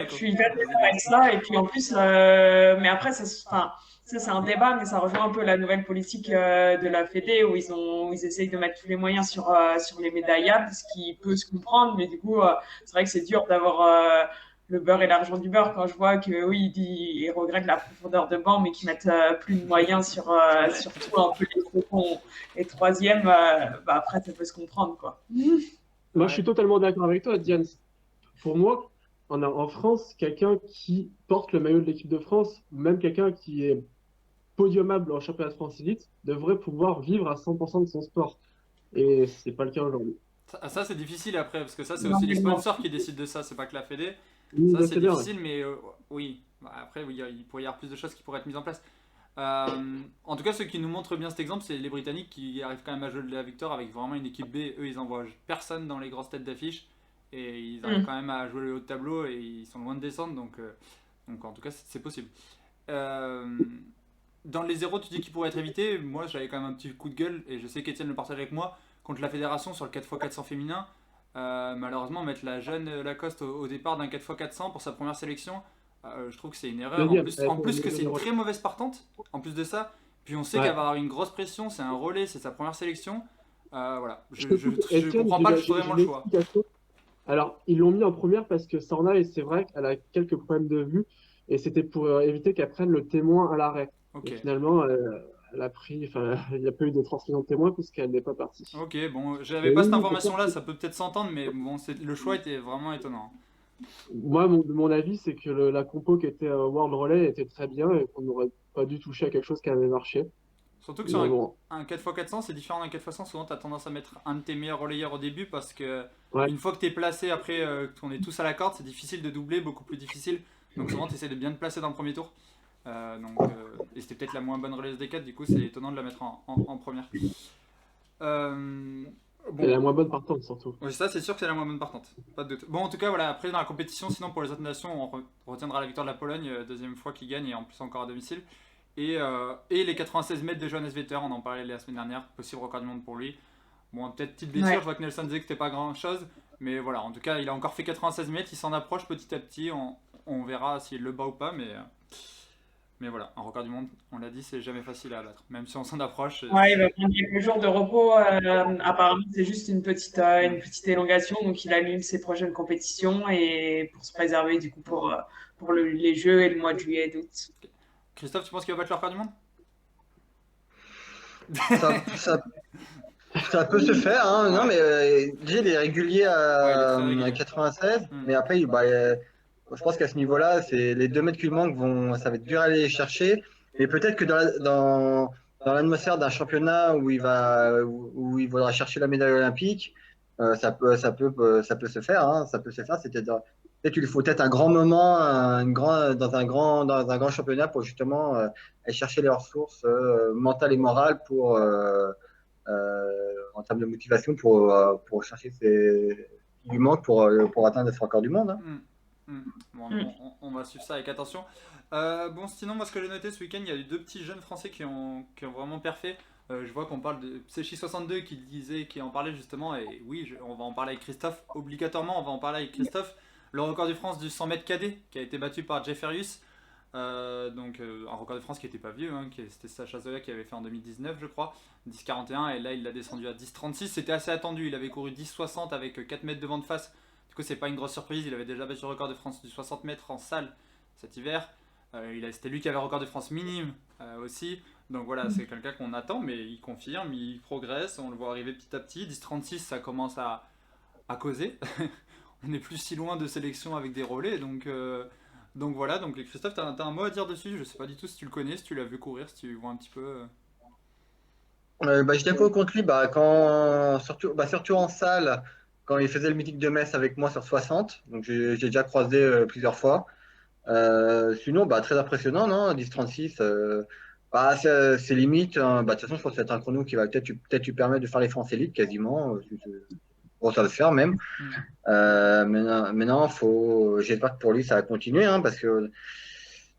Je suis hyper d'accord avec ça. Et puis en plus, mais après ça c'est un débat, mais ça rejoint un peu la nouvelle politique de la Fédé où ils essayent de mettre tous les moyens sur les médaillables, ce qui peut se comprendre, mais du coup c'est vrai que c'est dur d'avoir le beurre et l'argent du beurre quand je vois que oui il regrette la profondeur de banc, mais qu'ils mettent plus de moyens sur surtout un peu les second et troisième. Après ça peut se comprendre, quoi. Moi je suis totalement d'accord avec toi, Diane. Pour moi, on a en France quelqu'un qui porte le maillot de l'équipe de France, même quelqu'un qui est podiumable en championnat de France élite, devrait pouvoir vivre à 100% de son sport. Et c'est pas le cas aujourd'hui. Ça c'est difficile après, parce que ça c'est aussi les sponsors qui décident de ça, c'est pas que la Fédé. Oui, ça c'est difficile, mais oui. Après, il pourrait y avoir plus de choses qui pourraient être mises en place. En tout cas, ceux qui nous montrent bien cet exemple, c'est les Britanniques qui arrivent quand même à jouer de la victoire avec vraiment une équipe B. Eux, ils envoient personne dans les grosses têtes d'affiche. Et ils arrivent quand même à jouer le haut de tableau et ils sont loin de descendre, donc en tout cas c'est possible. Dans les zéros, tu dis qu'ils pourraient être évités. Moi j'avais quand même un petit coup de gueule, et je sais qu'Étienne le partage avec moi, contre la fédération sur le 4x400 féminin. Malheureusement, mettre la jeune Lacoste au départ d'un 4x400 pour sa première sélection, je trouve que c'est une erreur. En plus que c'est une très mauvaise partante, en plus de ça. Puis on sait qu'elle va avoir une grosse pression, c'est un relais, c'est sa première sélection. Voilà, je comprends pas vraiment le choix. Alors, ils l'ont mis en première parce que Sorna, et c'est vrai qu'elle a quelques problèmes de vue, et c'était pour éviter qu'elle prenne le témoin à l'arrêt. Okay. Et finalement, elle a pris, il n'y a pas eu de transmission de témoin puisqu'elle n'est pas partie. Ok, bon, j'avais pas cette information-là, ça peut peut-être s'entendre, mais bon, le choix était vraiment étonnant. Moi, mon avis, c'est que la compo qui était World Relay était très bien et qu'on n'aurait pas dû toucher à quelque chose qui avait marché. Surtout que sur un 4x400, c'est différent d'un 4x100. Souvent, tu as tendance à mettre un de tes meilleurs relayeurs au début parce que une fois que tu es placé, après qu'on est tous à la corde, c'est difficile de doubler, beaucoup plus difficile. Donc souvent, tu essaies de bien te placer dans le premier tour. Et c'était peut-être la moins bonne relayeuse des 4, du coup, c'est étonnant de la mettre en première. Et la moins bonne partante surtout. Oui, ça c'est sûr que c'est la moins bonne partante, pas de doute. Bon, en tout cas, voilà, après dans la compétition, sinon pour les autres nations, on retiendra la victoire de la Pologne, deuxième fois qu'ils gagnent et en plus encore à domicile. Et les 96 mètres de Johannes Vetter, on en parlait la semaine dernière, possible record du monde pour lui. Bon, peut-être petite blessure, je vois que Nelson disait que c'était pas grand chose, mais voilà, en tout cas, il a encore fait 96 mètres, il s'en approche petit à petit, on verra s'il le bat ou pas, mais voilà, un record du monde, on l'a dit, c'est jamais facile à battre, même si on s'en approche. Ouais, il va prendre quelques jours de repos. Apparemment, c'est juste une petite élongation, donc il annule ses prochaines compétitions et pour se préserver du coup pour les Jeux et le mois de juillet et d'août. Christophe, tu penses qu'il va battre le record du monde? Ça peut se faire, hein. Non, mais déjà il est régulier à 96, mais après je pense qu'à ce niveau-là, c'est les 2 mètres qui lui manquent, ça va être dur à aller les chercher. Et peut-être que dans l'atmosphère d'un championnat où il voudra chercher la médaille olympique, ça peut se faire, hein. Ça peut se faire. Peut-être qu'il faut peut-être un grand moment, dans un grand championnat pour justement aller chercher les ressources mentales et morales pour en termes de motivation pour chercher ce qui lui manque pour atteindre ce record du monde, hein. Bon, on va suivre ça avec attention. Bon, sinon, moi, ce que j'ai noté ce week-end, il y a eu 2 petits jeunes français qui ont vraiment parfait. Je vois qu'on parle de Sechi62 qui en parlait justement, et oui, on va en parler avec Christophe. Obligatoirement, on va en parler avec Christophe. Le record de France du 100 mètres cadet qui a été battu par Jefferius. Donc, un record de France qui n'était pas vieux, hein, c'était Sacha Zoya qui avait fait en 2019, je crois, 10,41, et là, il l'a descendu à 10,36. C'était assez attendu, il avait couru 10,60 avec 4 mètres de vent de face. Du coup, c'est pas une grosse surprise, il avait déjà battu le record de France du 60 mètres en salle cet hiver. C'était lui qui avait le record de France minime aussi. Donc voilà, c'est quelqu'un qu'on attend, mais il confirme, il progresse, on le voit arriver petit à petit. 10,36, ça commence à causer. On n'est plus si loin de sélection avec des relais, donc voilà. Donc Christophe, t'as un mot à dire dessus? Je sais pas du tout si tu le connais, si tu l'as vu courir, si tu vois un petit peu. J'étais un peu contre lui, surtout en salle, quand il faisait le mythique de Metz avec moi sur 60. Donc j'ai déjà croisé plusieurs fois. Sinon, très impressionnant, non? 10,36, c'est limite, hein. De toute façon, je pense que c'est un chrono qui va peut-être lui permettre de faire les France élites quasiment. Bon, ça va se faire même. Maintenant, j'espère que pour lui, ça va continuer, hein, parce que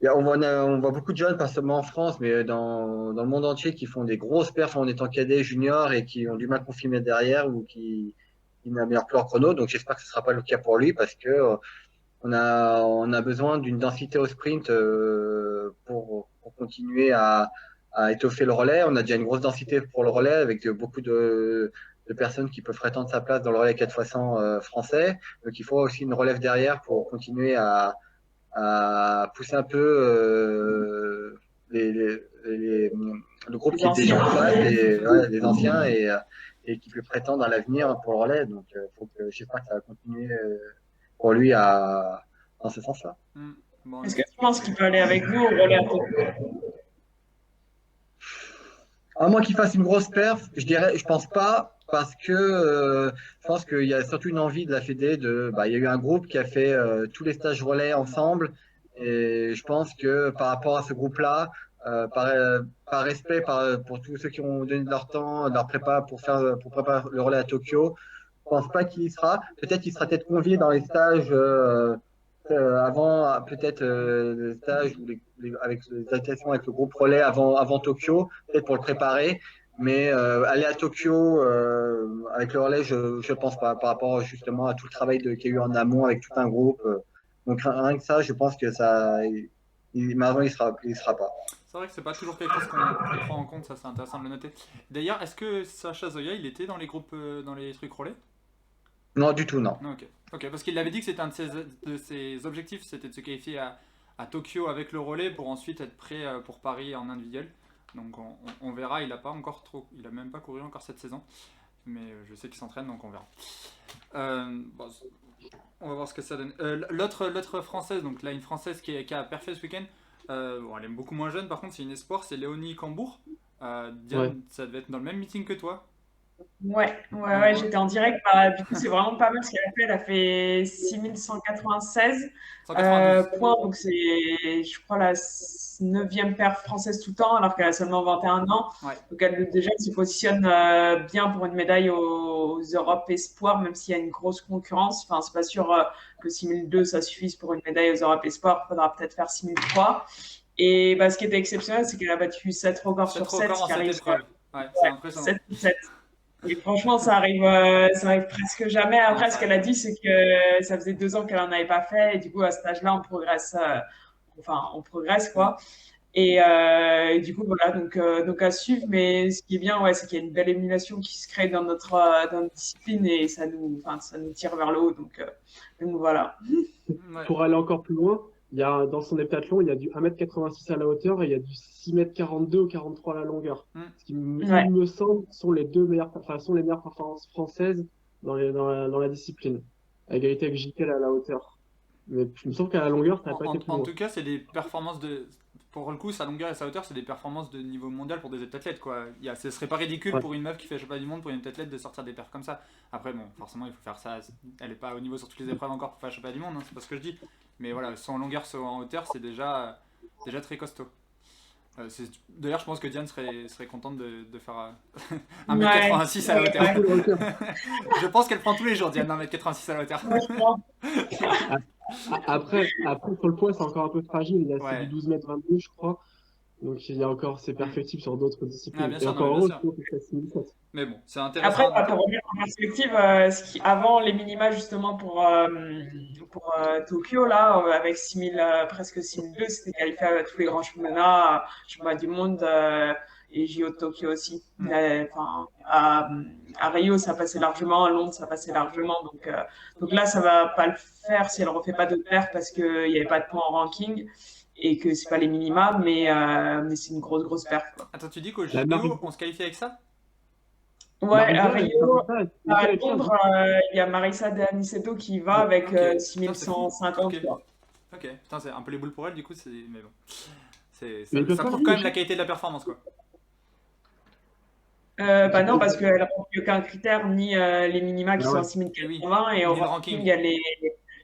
on voit beaucoup de jeunes, pas seulement en France, mais dans le monde entier, qui font des grosses perfs en étant cadets juniors et qui ont du mal à confirmer derrière ou qui n'améliorent plus leur chrono. Donc, j'espère que ce ne sera pas le cas pour lui, parce que on a besoin d'une densité au sprint pour continuer à étoffer le relais. On a déjà une grosse densité pour le relais avec beaucoup de personnes qui peuvent prétendre sa place dans le relais 4x100 français. Donc il faut aussi une relève derrière pour continuer à pousser un peu le groupe qui est déjà en place, les anciens et qui peut prétendre à l'avenir pour le relais. Donc j'espère que ça va continuer pour lui dans ce sens-là. Est-ce que tu penses qu'il peut aller avec vous au relais à Tokyo? À moins qu'il fasse une grosse perf, je pense pas, parce que je pense qu'il y a surtout une envie de la Fédé il y a eu un groupe qui a fait tous les stages relais ensemble, et je pense que par rapport à ce groupe-là, par respect pour tous ceux qui ont donné de leur temps, de leur prépa pour préparer le relais à Tokyo, je pense pas qu'il y sera. Peut-être qu'il sera convié dans les stages avant, peut-être les stages avec les invitations avec le groupe relais avant Tokyo, peut-être pour le préparer. Mais aller à Tokyo avec le relais, je pense pas, par rapport justement à tout le travail qu'il y a eu en amont avec tout un groupe. Donc rien que ça, je pense que mais avant il sera pas. C'est vrai que c'est pas toujours quelque chose qu'on prend en compte, ça c'est intéressant de le noter. D'ailleurs, est-ce que Sacha Zoya, il était dans les groupes, dans les trucs relais? Non, du tout, non. Ok, parce qu'il avait dit que c'était un de ses objectifs, c'était de se qualifier à Tokyo avec le relais pour ensuite être prêt pour Paris en individuel. Donc on verra, il a même pas couru encore cette saison, mais je sais qu'il s'entraîne, donc on verra. On va voir ce que ça donne. L'autre française, donc là une française qui a perfait ce week-end, elle est beaucoup moins jeune, par contre c'est une espoir, c'est Léonie Cambourg. Diane, ça devait être dans le même meeting que toi. Ouais, j'étais en direct. Du coup, c'est vraiment pas mal ce qu'elle a fait. Elle a fait 6196 points. Donc, c'est, je crois, la 9e paire française tout le temps, alors qu'elle a seulement 21 ans. Ouais. Donc, déjà, elle se positionne bien pour une médaille aux Europes Espoirs, même s'il y a une grosse concurrence. Enfin, c'est pas sûr que 6002, ça suffise pour une médaille aux Europes Espoirs. Il faudra peut-être faire 6003. Et ce qui était exceptionnel, c'est qu'elle a battu 7 records sur 7. En 7 épreuves. Ouais, c'est impressionnant. 7. Et franchement, ça arrive presque jamais. Après, ce qu'elle a dit, c'est que ça faisait 2 ans qu'elle n'en avait pas fait. Et du coup, à cet âge-là, on progresse. On progresse, quoi. Et du coup, voilà, donc à suivre. Mais ce qui est bien, c'est qu'il y a une belle émulation qui se crée dans notre discipline et ça nous tire vers le haut. Donc voilà. Pour aller encore plus loin, dans son heptathlon, il y a du 1m86 à la hauteur et il y a du 6m42 ou 43 à la longueur. Ce qui, il me semble, sont les meilleures performances françaises dans la discipline, à égalité avec JK à la hauteur. Mais il me semble qu'à la longueur, ça n'a pas été plus loin. En tout cas, c'est des performances pour le coup, sa longueur et sa hauteur, c'est des performances de niveau mondial pour des heptathlètes, quoi. Ce serait pas ridicule pour une meuf qui fait championnat du monde, pour une heptathlète, de sortir des perfs comme ça. Après, bon, forcément, il faut faire ça. Elle n'est pas au niveau sur toutes les épreuves encore pour faire championnat du monde, hein, c'est pas ce que je dis. Mais voilà, soit en longueur, soit en hauteur, c'est déjà très costaud. D'ailleurs, je pense que Diane serait contente de faire 1m86 à la hauteur. Je pense qu'elle prend tous les jours, Diane, 1m86 à la hauteur. Après, sur le poids, c'est encore un peu fragile. Là, c'est du 12m22, je crois. Donc, il y a encore, c'est perfectible sur d'autres disciplines. Bien sûr, mais bon, c'est intéressant. Après, pour revenir en perspective, avant les minima, justement, pour Tokyo, là, avec presque 6002, c'était qualifié à tous les grands championnats du monde et JO de Tokyo aussi. À Rio, ça passait largement, à Londres, ça passait largement. Donc là, ça va pas le faire si elle ne refait pas de paire parce qu'il n'y avait pas de points en ranking et que c'est pas les minima, mais c'est une grosse perf. Attends, tu dis qu'au JO, on se qualifie avec ça? Ouais, à Rio, à Londres, il y a Marisa De Aniceto qui va avec 6150. Ok, putain, c'est un peu les boules pour elle, du coup, mais bon. Ça prouve quand même la qualité de la performance, quoi. Non, parce qu'elle n'a aucun critère, ni les minima qui sont à 6080, et au ranking,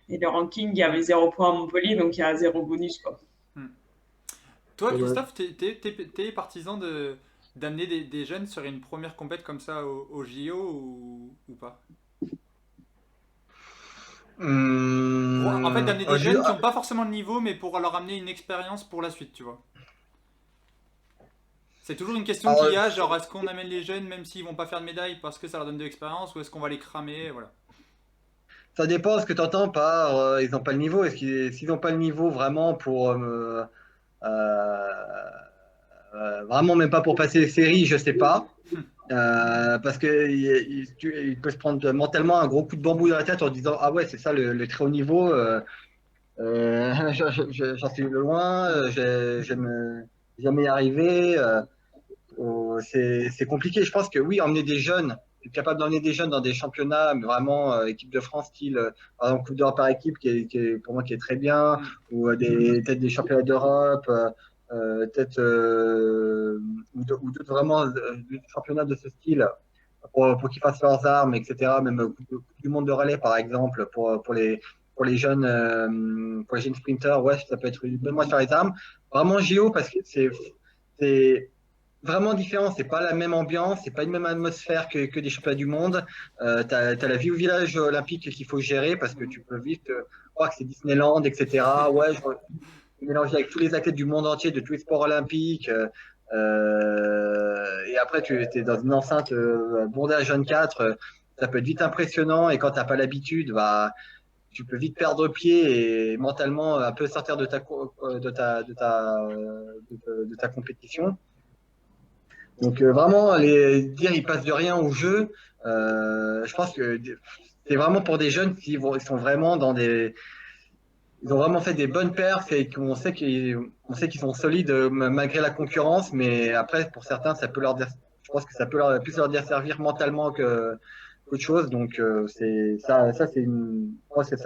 le ranking, il y avait 0 points à Montpellier, donc il y a 0 bonus, quoi. Toi, Christophe, t'es partisan d'amener des jeunes sur une première compète comme ça au JO ou pas? En fait, d'amener des jeunes qui n'ont pas forcément le niveau, mais pour leur amener une expérience pour la suite, tu vois. C'est toujours une question qu'il y a, genre est-ce qu'on amène les jeunes même s'ils vont pas faire de médaille parce que ça leur donne de l'expérience, ou est-ce qu'on va les cramer, voilà. Ça dépend ce que tu entends par ils n'ont pas le niveau. S'ils n'ont pas le niveau vraiment pour vraiment même pas pour passer les séries, je sais pas. Parce que il peut se prendre mentalement un gros coup de bambou dans la tête en disant ah ouais, c'est ça le très haut niveau, j'en suis loin, jamais y arriver. C'est compliqué. Je pense que oui, emmener des jeunes, être capable d'emmener des jeunes dans des championnats, mais vraiment équipe de France, style par exemple Coupe d'Europe par équipe, qui est pour moi qui est très bien, ou peut-être des championnats d'Europe. Peut-être ou d'autres vraiment des championnats de ce style pour qu'ils fassent leurs armes, etc. Même Coupe du monde de relais par exemple pour les jeunes sprinters, ouais, ça peut être une bonne moyen de faire les armes. Vraiment JO parce que c'est vraiment différent, c'est pas la même ambiance, c'est pas une même atmosphère que des championnats du monde. T'as la vie au village olympique qu'il faut gérer parce que tu peux vite croire que c'est Disneyland, etc. Ouais, mélangé avec tous les athlètes du monde entier, de tous les sports olympiques. Et après, tu es dans une enceinte bondage 24. Ça peut être vite impressionnant. Et quand tu n'as pas l'habitude, tu peux vite perdre pied et mentalement un peu sortir de ta compétition. Donc vraiment, dire ils passent de rien au jeu, je pense que c'est vraiment pour des jeunes qui sont vraiment dans des... Ils ont vraiment fait des bonnes perfs et on sait qu'ils sont solides malgré la concurrence, mais après, pour certains, je pense que ça peut plus leur desservir mentalement qu'autre chose. Donc, ça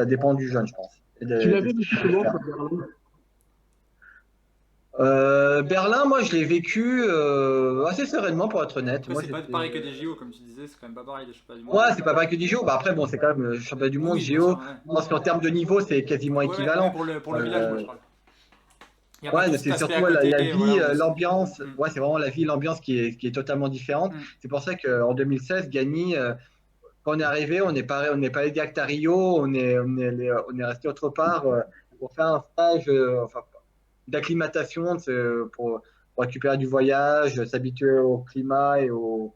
dépend du jeune, je pense. Tu l'avais vu comment, Berlin, moi, je l'ai vécu assez sereinement, pour être honnête. Après, Moi, c'est pas j'étais- pareil que des JO, comme tu disais, c'est quand même pas pareil des championnats du monde. Ouais, c'est pas pareil que des JO. Bah, après, bon, c'est quand même le championnat du monde, Oui, bien JO. sûr, ouais. Je pense qu'en termes de niveau, c'est quasiment Ouais, équivalent. pour le village, moi je parle. Il y a pas Ouais, tout mais cet c'est aspect surtout à côté, la vie, voilà, où- l'ambiance. Mm. Ouais, c'est vraiment la vie, l'ambiance qui est totalement différente. Mm. C'est pour ça qu'en 2016, Gagny, quand on est arrivé, on n'est pas allé direct à Rio, on est resté autre part pour faire un stage enfin, d'acclimatation pour récupérer du voyage, s'habituer au climat au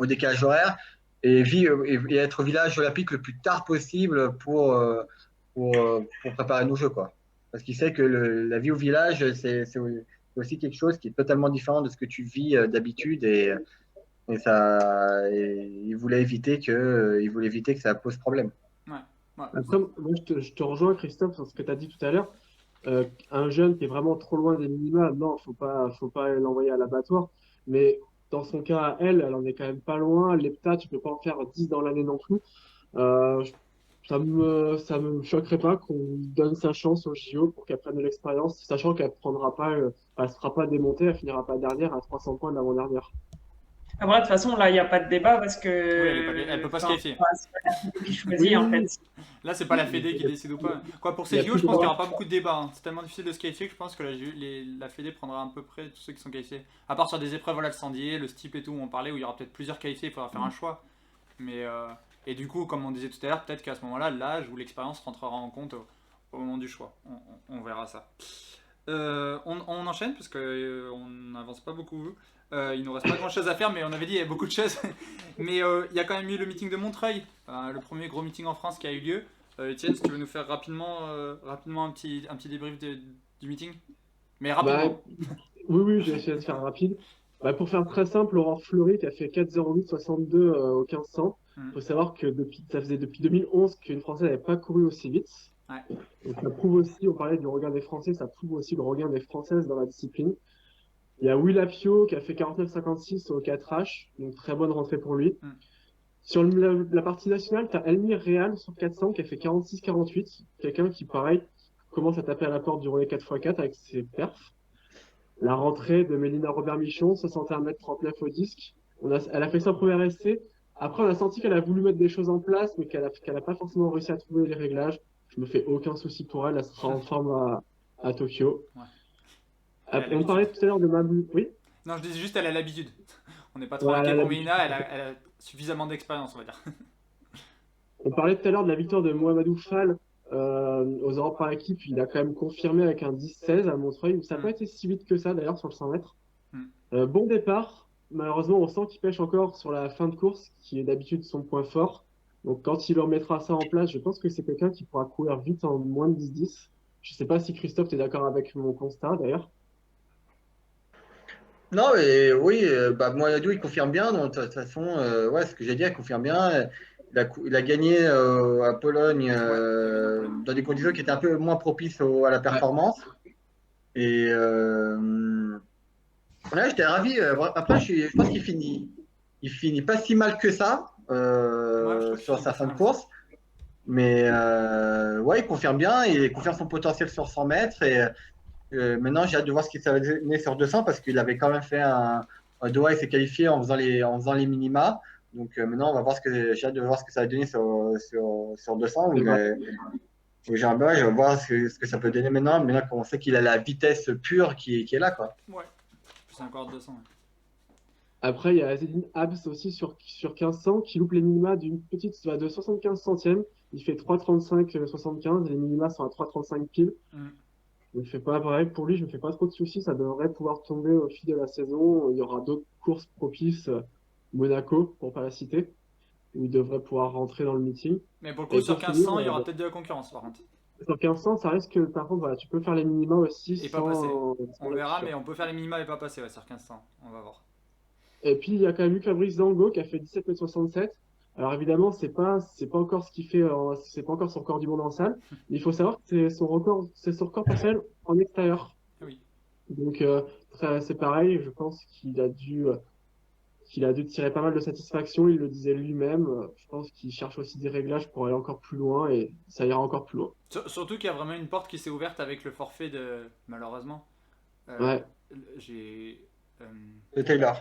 décalage horaire et être au village olympique le plus tard possible pour préparer nos jeux, quoi. Parce qu'il sait que la vie au village, c'est aussi quelque chose qui est totalement différent de ce que tu vis d'habitude et il voulait éviter que ça pose problème. Ouais. Ouais. Après, moi, je te rejoins, Christophe, sur ce que tu as dit tout à l'heure. Un jeune qui est vraiment trop loin des minima, non, faut pas l'envoyer à l'abattoir. Mais dans son cas, à elle, elle en est quand même pas loin. L'EPTA, tu peux pas en faire 10 dans l'année non plus. Ça me choquerait pas qu'on donne sa chance au JO pour qu'elle prenne de l'expérience, sachant qu'elle prendra pas, elle se fera pas démonter, elle finira pas dernière à 300 points de l'avant-dernière. Après, de toute façon, là, il n'y a pas de débat parce que. Oui, elle peut pas se qualifier. C'est pas la Fédé qui choisit, en fait. Là, c'est pas la Fédé qui décide ou pas. Quoi, pour Il y a ces JO, plus je pense de qu'il n'y droit. aura pas beaucoup de débats. Hein. C'est tellement difficile de se qualifier que je pense que la Fédé prendra à peu près tous ceux qui sont qualifiés. À part sur des épreuves, voilà, le sandier, le steep et tout, où on parlait, où il y aura peut-être plusieurs qualifiés, il faudra faire un choix. Mais, et du coup, comme on disait tout à l'heure, peut-être qu'à ce moment-là, l'âge ou l'expérience rentrera en compte au moment du choix. On verra ça. On enchaîne parce qu'on n'avance pas beaucoup. Il nous reste pas grand chose à faire, mais on avait dit il y a beaucoup de choses. Mais il y a quand même eu le meeting de Montreuil, le premier gros meeting en France qui a eu lieu. Étienne, si tu veux nous faire rapidement un petit débrief du meeting. Mais rapidement. Oui, je vais essayer de faire rapide. Pour faire très simple, Laurent Fleury qui a fait 4,08,62 au 1500. Il faut savoir que ça faisait depuis 2011 qu'une Française n'avait pas couru aussi vite. Ouais. Donc ça prouve aussi, on parlait du regain des Français, ça prouve aussi le regain des Françaises dans la discipline. Il y a Will Apio qui a fait 49,56 au 4H, donc très bonne rentrée pour lui. Sur la partie nationale, tu as Elmire Réal sur 400 qui a fait 46,48. Quelqu'un qui, pareil, commence à taper à la porte du relais 4x4 avec ses perfs. La rentrée de Mélina Robert-Michon, 61,39 m au disque. Elle a fait son premier essai. Après, on a senti qu'elle a voulu mettre des choses en place, mais qu'elle n'a pas forcément réussi à trouver les réglages. Je me fais aucun souci pour elle. Elle sera en forme à Tokyo. Ouais. On parlait tout à l'heure de Mabou. Oui? Non, je disais juste elle a l'habitude. On n'est pas trop inquiet pour Mélina, elle a suffisamment d'expérience, on va dire. On parlait tout à l'heure de la victoire de Mohamedou Fall aux Europes par équipe. Il a quand même confirmé avec un 10-16 à Montreuil. Ça n'a pas été si vite que ça d'ailleurs sur le 100 mètres. Bon départ. Malheureusement, on sent qu'il pêche encore sur la fin de course, qui est d'habitude son point fort. Donc quand il remettra ça en place, je pense que c'est quelqu'un qui pourra courir vite en moins de 10-10. Je ne sais pas si Christophe, tu es d'accord avec mon constat d'ailleurs. Non, mais oui, Mohamedou, il confirme bien. Donc, de toute façon, ce que j'ai dit, il confirme bien. Il a gagné à Pologne dans des conditions qui étaient un peu moins propices à la performance. Et là, j'étais ravi. Après, je pense qu'il finit pas si mal que ça sur sa fin de course. Mais il confirme bien. Il confirme son potentiel sur 100 mètres. Et maintenant, j'ai hâte de voir ce qu'il va donner sur 200 parce qu'il avait quand même fait un Doha, il s'est qualifié en faisant les minima. Donc maintenant, on va voir j'ai hâte de voir ce que ça va donner sur 200. Où j'ai un je vais voir ce que ça peut donner maintenant qu'on sait qu'il a la vitesse pure qui est là, quoi. Ouais, c'est encore 200. Ouais. Après, il y a Zedine Habs aussi sur 1500 qui loupe les minima de 75 centièmes. Il fait 3,35,75 et les minima sont à 3,35 pile. Je me fais pas pareil pour lui, je me fais pas trop de soucis. Ça devrait pouvoir tomber au fil de la saison. Il y aura d'autres courses propices, Monaco pour pas la citer, où il devrait pouvoir rentrer dans le meeting. Mais pour le coup, sur 1500, il y aura peut-être de la concurrence par contre. Sur 1500, ça reste que par contre, voilà, tu peux faire les minima aussi. Et pas passer. On verra, mais on peut faire les minima et pas passer sur 1500. On va voir. Et puis il y a quand même eu Fabrice Zango qui a fait 17,67 m. Alors évidemment, c'est pas encore ce qu'il fait, c'est pas encore son record du monde en salle. Mais il faut savoir que c'est son record personnel en extérieur. Oui. Donc c'est pareil, je pense qu'il a dû tirer pas mal de satisfaction. Il le disait lui-même. Je pense qu'il cherche aussi des réglages pour aller encore plus loin et ça ira encore plus loin. Surtout qu'il y a vraiment une porte qui s'est ouverte avec le forfait malheureusement, Ouais. J'ai. De Taylor.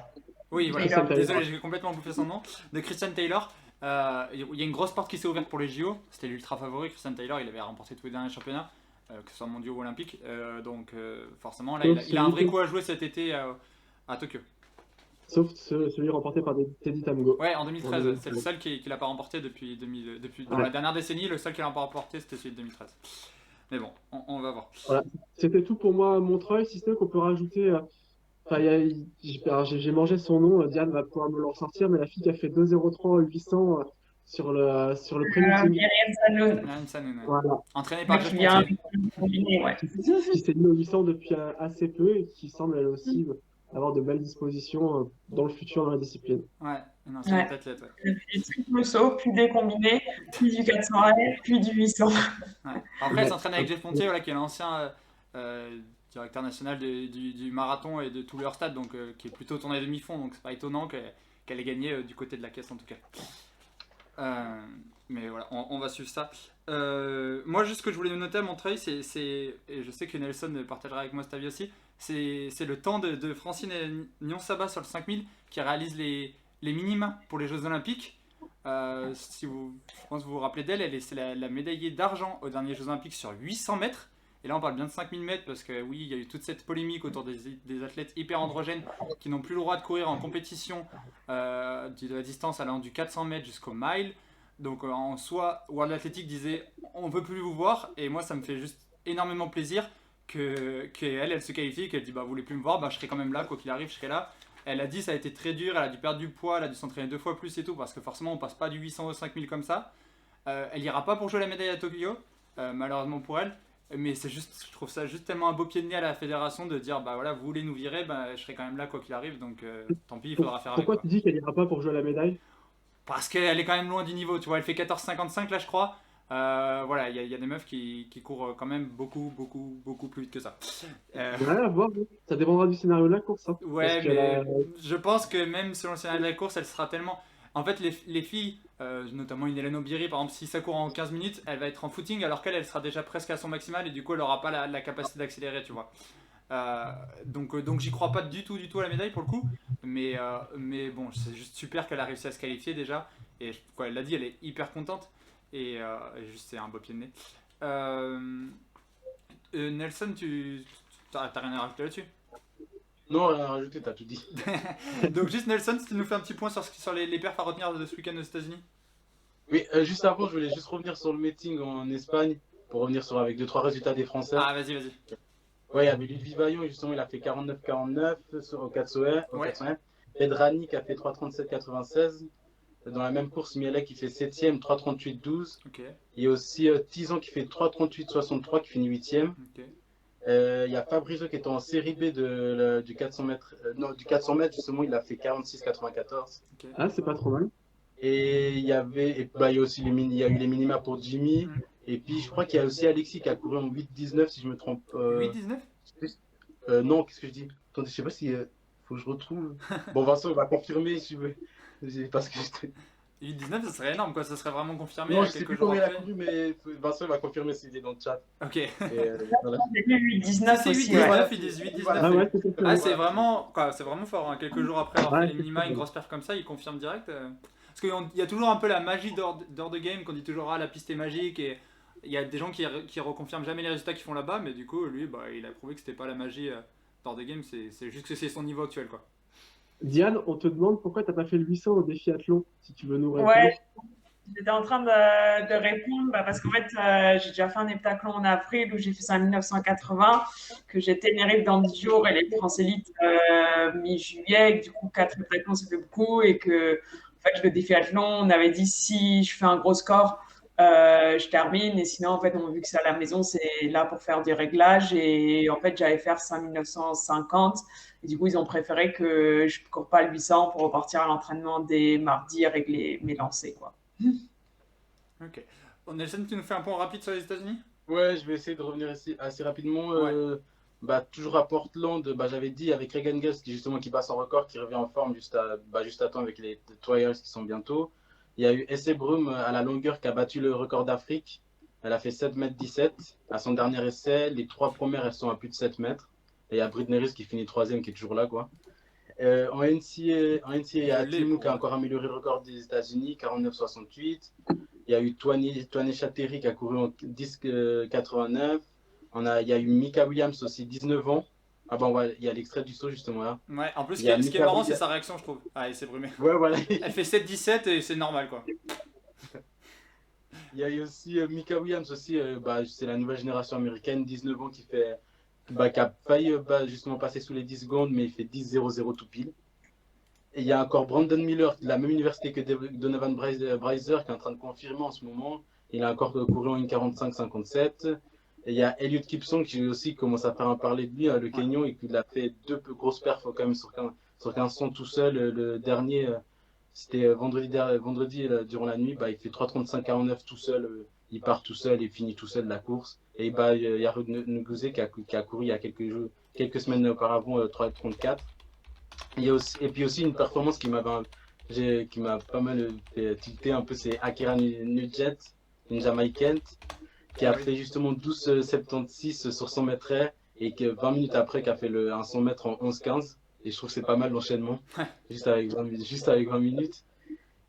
Oui, voilà. Christian Taylor. Désolé, j'ai complètement bouffé son nom. De Christian Taylor. Il y a une grosse porte qui s'est ouverte pour les JO. C'était l'ultra favori. Christian Taylor, il avait remporté tous les derniers championnats, que ce soit mondiaux ou olympiques. Donc, forcément, là, il a un vrai coup à jouer cet été à Tokyo. Sauf celui remporté par Teddy Tamgo. Ouais, en 2013. C'est le seul qui l'a pas remporté depuis dans la dernière décennie. Le seul qui l'a pas remporté, c'était celui de 2013. Mais bon, on va voir. Voilà. C'était tout pour moi, Montreuil, si ce n'est qu'on peut rajouter. J'ai mangé son nom, Diane va pouvoir me le ressortir, mais la fille qui a fait 2,03 800 sur le pré-meeting. Myriam Sanoun, ouais. Voilà. Entraîné par Jeff Bien Pontier. combiné, ouais. Qui s'est mis au 800 depuis assez peu et qui semble elle aussi avoir de belles dispositions dans le futur dans la discipline. Ouais, une ancienne athlète. Ouais. Depuis du triple saut, puis des combinés, puis du 400 air, puis du 800. Ouais. Après, elle s'entraîne avec Jeff Pontier, voilà, qui est l'ancien directeur national du marathon et de tout leur stade, donc qui est plutôt tourné demi-fond, donc c'est pas étonnant qu'elle ait gagné du côté de la caisse en tout cas. Mais voilà, on va suivre ça. Moi, juste ce que je voulais noter à Montreuil, et je sais que Nelson partagera avec moi cet avis aussi, c'est le temps de Francine Nyonsaba sur le 5000 qui réalise les minima pour les Jeux Olympiques. Je pense que vous vous rappelez d'elle, c'est la médaillée d'argent aux derniers Jeux Olympiques sur 800 mètres. Et là, on parle bien de 5000 mètres parce que oui, il y a eu toute cette polémique autour des athlètes hyper androgènes qui n'ont plus le droit de courir en compétition de la distance allant du 400 mètres jusqu'au mile. Donc en soi, World Athletics disait on veut plus vous voir, et moi ça me fait juste énormément plaisir qu'elle se qualifie, qu'elle dit bah vous voulez plus me voir, bah je serai quand même là, quoi qu'il arrive, je serai là. Elle a dit ça a été très dur, elle a dû perdre du poids, elle a dû s'entraîner 2 fois plus et tout, parce que forcément on passe pas du 800 au 5000 comme ça. Elle ira pas pour jouer la médaille à Tokyo, malheureusement pour elle. Mais c'est juste, je trouve ça juste tellement un beau pied de nez à la fédération de dire bah voilà, vous voulez nous virer, bah je serai quand même là quoi qu'il arrive, donc tant pis, il faudra faire avec. Pourquoi tu dis qu'elle ira pas pour jouer à la médaille? Parce qu'elle est quand même loin du niveau, tu vois, elle fait 14,55 là je crois. Voilà, il y a des meufs qui courent quand même beaucoup plus vite que ça. Ouais, à voir, ça dépendra du scénario de la course. Hein, ouais, mais je pense que même selon le scénario de la course, elle sera tellement... En fait, les filles, notamment une Hélène Obiri, par exemple, si ça court en 15 minutes, elle va être en footing alors qu'elle sera déjà presque à son maximal et du coup, elle n'aura pas la capacité d'accélérer, tu vois. Donc j'y crois pas du tout à la médaille pour le coup, mais bon, c'est juste super qu'elle a réussi à se qualifier déjà. Et quoi, elle l'a dit, elle est hyper contente. Et juste, c'est un beau pied de nez. Nelson, t'as rien à rajouter là-dessus? Non, rien à rajouter, t'as tout dit. Donc juste Nelson, si tu nous fais un petit point sur les perfs à retenir de ce week-end aux États-Unis. Oui, juste avant, je voulais juste revenir sur le meeting en Espagne, pour revenir avec 2-3 résultats des Français. Ah, vas-y. Ouais, il y avait Ludwig Vaillon, justement, il a fait 49-49 au 400 m. Pedrani qui a fait 3,37,96. Dans la même course, Mielek qui fait 7ème, 3,38,12. Okay. Il y a aussi Tizan qui fait 3,38,63 qui finit 8ème. Okay. Il y a Fabrizio qui est en série B du 400 mètres. Non, du 400 mètres, justement, il a fait 46,94. Okay. Ah, c'est pas trop mal. Et il y a aussi il y a eu les minima pour Jimmy. Et puis, je crois qu'il y a aussi Alexis qui a couru en 8,19 si je me trompe. 8,19 Non, qu'est-ce que je dis? Attendez, je sais pas si. Faut que je retrouve. Bon, Vincent, il va confirmer si tu veux. Parce que 8,19, ça serait énorme, quoi. Ça serait vraiment confirmé. Non, je sais plus combien il a couru, mais Vincent va confirmer s'il est dans le chat. Ok. Voilà. 8,19 aussi. 8,19, ils disent 8,19. Ah, c'est vraiment fort. Hein. Quelques jours après avoir fait les minima, une grosse perf comme ça, ils confirment direct. Parce qu'il y a toujours un peu la magie d'Or de Game, qu'on dit toujours la piste est magique. Et il y a des gens qui reconfirment jamais les résultats qu'ils font là-bas, mais du coup, lui, il a prouvé que c'était pas la magie d'Or de Game, c'est juste que c'est son niveau actuel, quoi. Diane, on te demande pourquoi t'as pas fait le 800 au défiathlon, si tu veux nous répondre. Ouais, j'étais en train de répondre parce qu'en fait, j'ai déjà fait un heptathlon en avril où j'ai fait ça en 1980, que j'ai Tenerife dans 10 jours et les France Elite mi-juillet, du coup 4 heptathlons ça fait beaucoup et que en fait, le défiathlon, on avait dit si je fais un gros score, je termine et sinon en fait, on a vu que c'est à la maison, c'est là pour faire des réglages et en fait, j'allais faire 5950. Et du coup, ils ont préféré que je ne cours pas le 800 pour repartir à l'entraînement dès mardi et régler mes lancers, quoi. Ok. Nelson, tu nous fais un point rapide sur les États-Unis? Ouais, je vais essayer de revenir ici assez rapidement. Ouais. Toujours à Portland, j'avais dit avec Regan Gus qui passe en record, qui revient en forme juste à temps avec les Trials qui sont bientôt. Il y a eu Essay Broom à la longueur qui a battu le record d'Afrique. Elle a fait 7,17 m à son dernier essai. Les 3 premières, elles sont à plus de 7 mètres. Et il y a Britney Reese qui finit 3e, qui est toujours là, quoi. En NCAA, il y a Timu qui a encore amélioré le record des États-Unis, 49,68. Il y a eu Toine Chateri qui a couru en 10,89. Il y a eu Mika Williams aussi, 19 ans. Ah bon, ouais, il y a l'extrait du saut justement là. Ouais, en plus, ce qui est marrant, c'est sa réaction, je trouve. Ah, il s'est brumé. Ouais, voilà. Elle fait 7,17 et c'est normal, quoi. Il y a eu aussi Mika Williams aussi, c'est la nouvelle génération américaine, 19 ans, qui a failli justement passer sous les 10 secondes, mais il fait 10,00 tout pile. Et il y a encore Brandon Miller, de la même université que Donovan Breiser, qui est en train de confirmer en ce moment. Il a encore couru en 1,45,57. Et il y a Elliot Kipson qui aussi commence à faire un parler de lui, le Kenyan, et qu'il a fait 2 grosses perfs quand même sur 1500 tout seul. Le dernier, c'était vendredi durant la nuit, il fait 3,35,49 tout seul. Il part tout seul et finit tout seul la course. Et il bat Yared Nuguse qui a couru il y a quelques semaines auparavant 3,34. Et puis aussi une performance qui m'a pas mal fait tilter un peu, c'est Akira Nugent, une Jamaïcaine, qui a fait justement 12,76 sur 100 mètres et que 20 minutes après qui a fait un 100 mètres en 11,15. Et je trouve que c'est pas mal l'enchaînement, juste avec 20 minutes.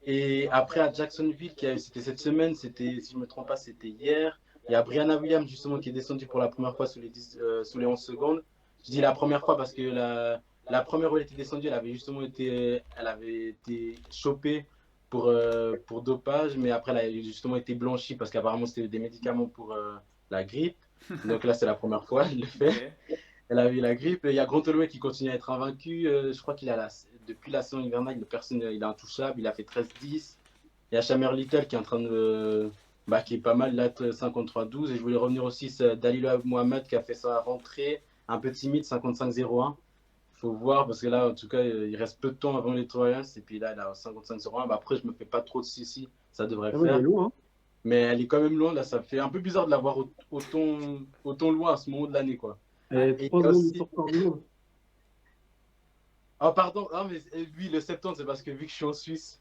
Et après à Jacksonville, c'était cette semaine, si je me trompe pas, c'était hier. Il y a Brianna Williams justement qui est descendue pour la première fois sous les 11 secondes. Je dis la première fois parce que la première où elle était descendue, elle avait été chopée pour dopage, mais après elle a justement été blanchie parce qu'apparemment c'était des médicaments pour la grippe. Donc là c'est la première fois, elle le fait. Elle a eu la grippe. Il y a Grant Holloway qui continue à être invaincu. Je crois qu'il a depuis la saison hivernale, il est intouchable. Il a fait 13-10. Il y a Shamer Little qui est en train qui est pas mal là, 53-12. Et je voulais revenir aussi sur Dalila Mohamed qui a fait sa rentrée un peu timide, 55-01. Il faut voir parce que là, en tout cas, il reste peu de temps avant les Troyens. Et puis là, elle a 55-01. Après, je me fais pas trop de soucis. Ça devrait faire. Elle est loin, hein. Mais elle est quand même loin. Là, ça fait un peu bizarre de la voir autant loin à ce moment de l'année, quoi. Et 3 secondes sur temps du monde. Ah, pardon, non, mais lui, le septembre, c'est parce que vu que je suis en Suisse.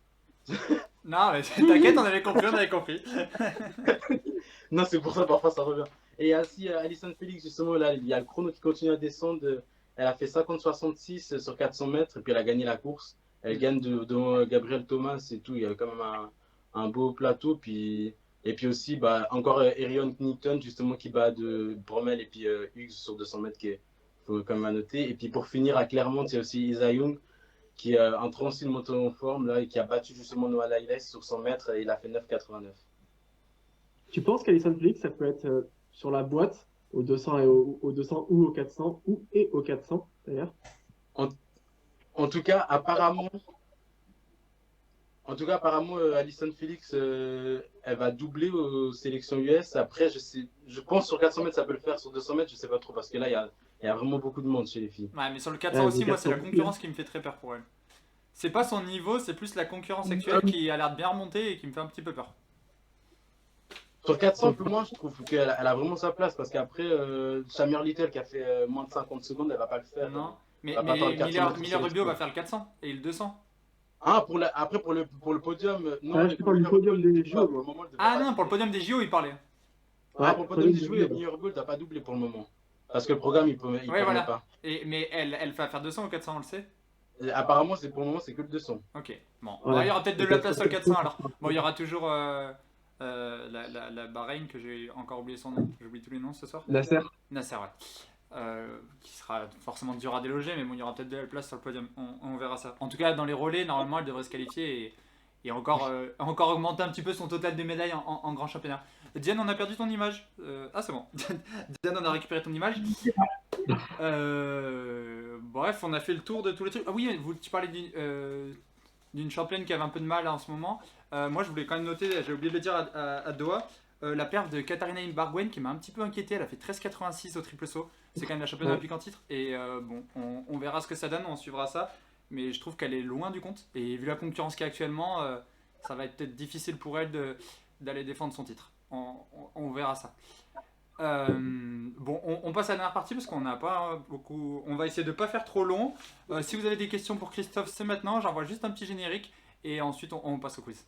Non, mais t'inquiète, on avait compris. Non, c'est pour ça, parfois ça revient. Et il y a aussi Alison Felix, justement, là, il y a le chrono qui continue à descendre. Elle a fait 50-66 sur 400 mètres, et puis elle a gagné la course. Elle gagne devant Gabriel Thomas et tout. Il y a quand même un beau plateau. Et puis aussi, encore Erion Knighton, justement, qui bat de Bromel et puis Hughes sur 200 mètres, qui faut quand même à noter. Et puis pour finir, à Clermont, il y a aussi Isa Young, qui est en train aussi de monter en forme, là, et qui a battu justement Noah Lyles sur 100 mètres, et il a fait 9,89. Tu penses qu'Alison Felix, ça peut être sur la boîte, au 200 et au 200 ou au 400, et au 400 d'ailleurs? En tout cas, apparemment, Alison Felix, elle va doubler aux sélections US. Après, je pense sur 400 mètres, ça peut le faire. Sur 200 mètres, je sais pas trop, parce que là, il y a vraiment beaucoup de monde chez les filles. Ouais, mais sur le 400 aussi, moi, c'est la concurrence qui me fait très peur pour elle. C'est pas son niveau, c'est plus la concurrence actuelle qui a l'air de bien remonter et qui me fait un petit peu peur. Sur 400, pour moi, je trouve qu'elle a vraiment sa place, parce qu'après, Shamer Little qui a fait moins de 50 secondes, elle va pas le faire. Non, mais Miller Rubio va faire le 400 et le 200. Ah, pour le podium. Non, je parle du podium des JO. Non, pour le podium des JO, il parlait. Pour le podium des JO, Miller Rubio n'a pas doublé pour le moment. Parce que le programme, il permet pas. Mais elle va faire 200 ou 400, on le sait? Apparemment, pour le moment, c'est que le 200. Ok, bon. Il y aura peut-être de la place sur le 400 alors. Bon, il y aura toujours la Bahreïn, que j'ai encore oublié son nom. J'oublie tous les noms ce soir. Nasser, ouais. Qui sera forcément dur à déloger, mais bon, il y aura peut-être de la place sur le podium. On verra ça. En tout cas, dans les relais, normalement, elle devrait se qualifier et encore augmenter un petit peu son total de médailles en grand championnat. Diane, on a perdu ton image. C'est bon. Diane, on a récupéré ton image. Bref, on a fait le tour de tous les trucs. Ah oui, tu parlais d'une championne qui avait un peu de mal en ce moment. Moi, je voulais quand même noter, j'ai oublié de le dire à Doha, la perf de Katharina Ibarguen qui m'a un petit peu inquiété. Elle a fait 13,86 au triple saut. C'est quand même la championne olympique en titre. Et on verra ce que ça donne, on suivra ça. Mais je trouve qu'elle est loin du compte. Et vu la concurrence qu'il y a actuellement, ça va être peut-être difficile pour elle d'aller défendre son titre. On verra ça. On passe à la dernière partie parce qu'on n'a pas beaucoup. On va essayer de ne pas faire trop long. Si vous avez des questions pour Christophe, c'est maintenant. J'envoie juste un petit générique et ensuite on passe au quiz.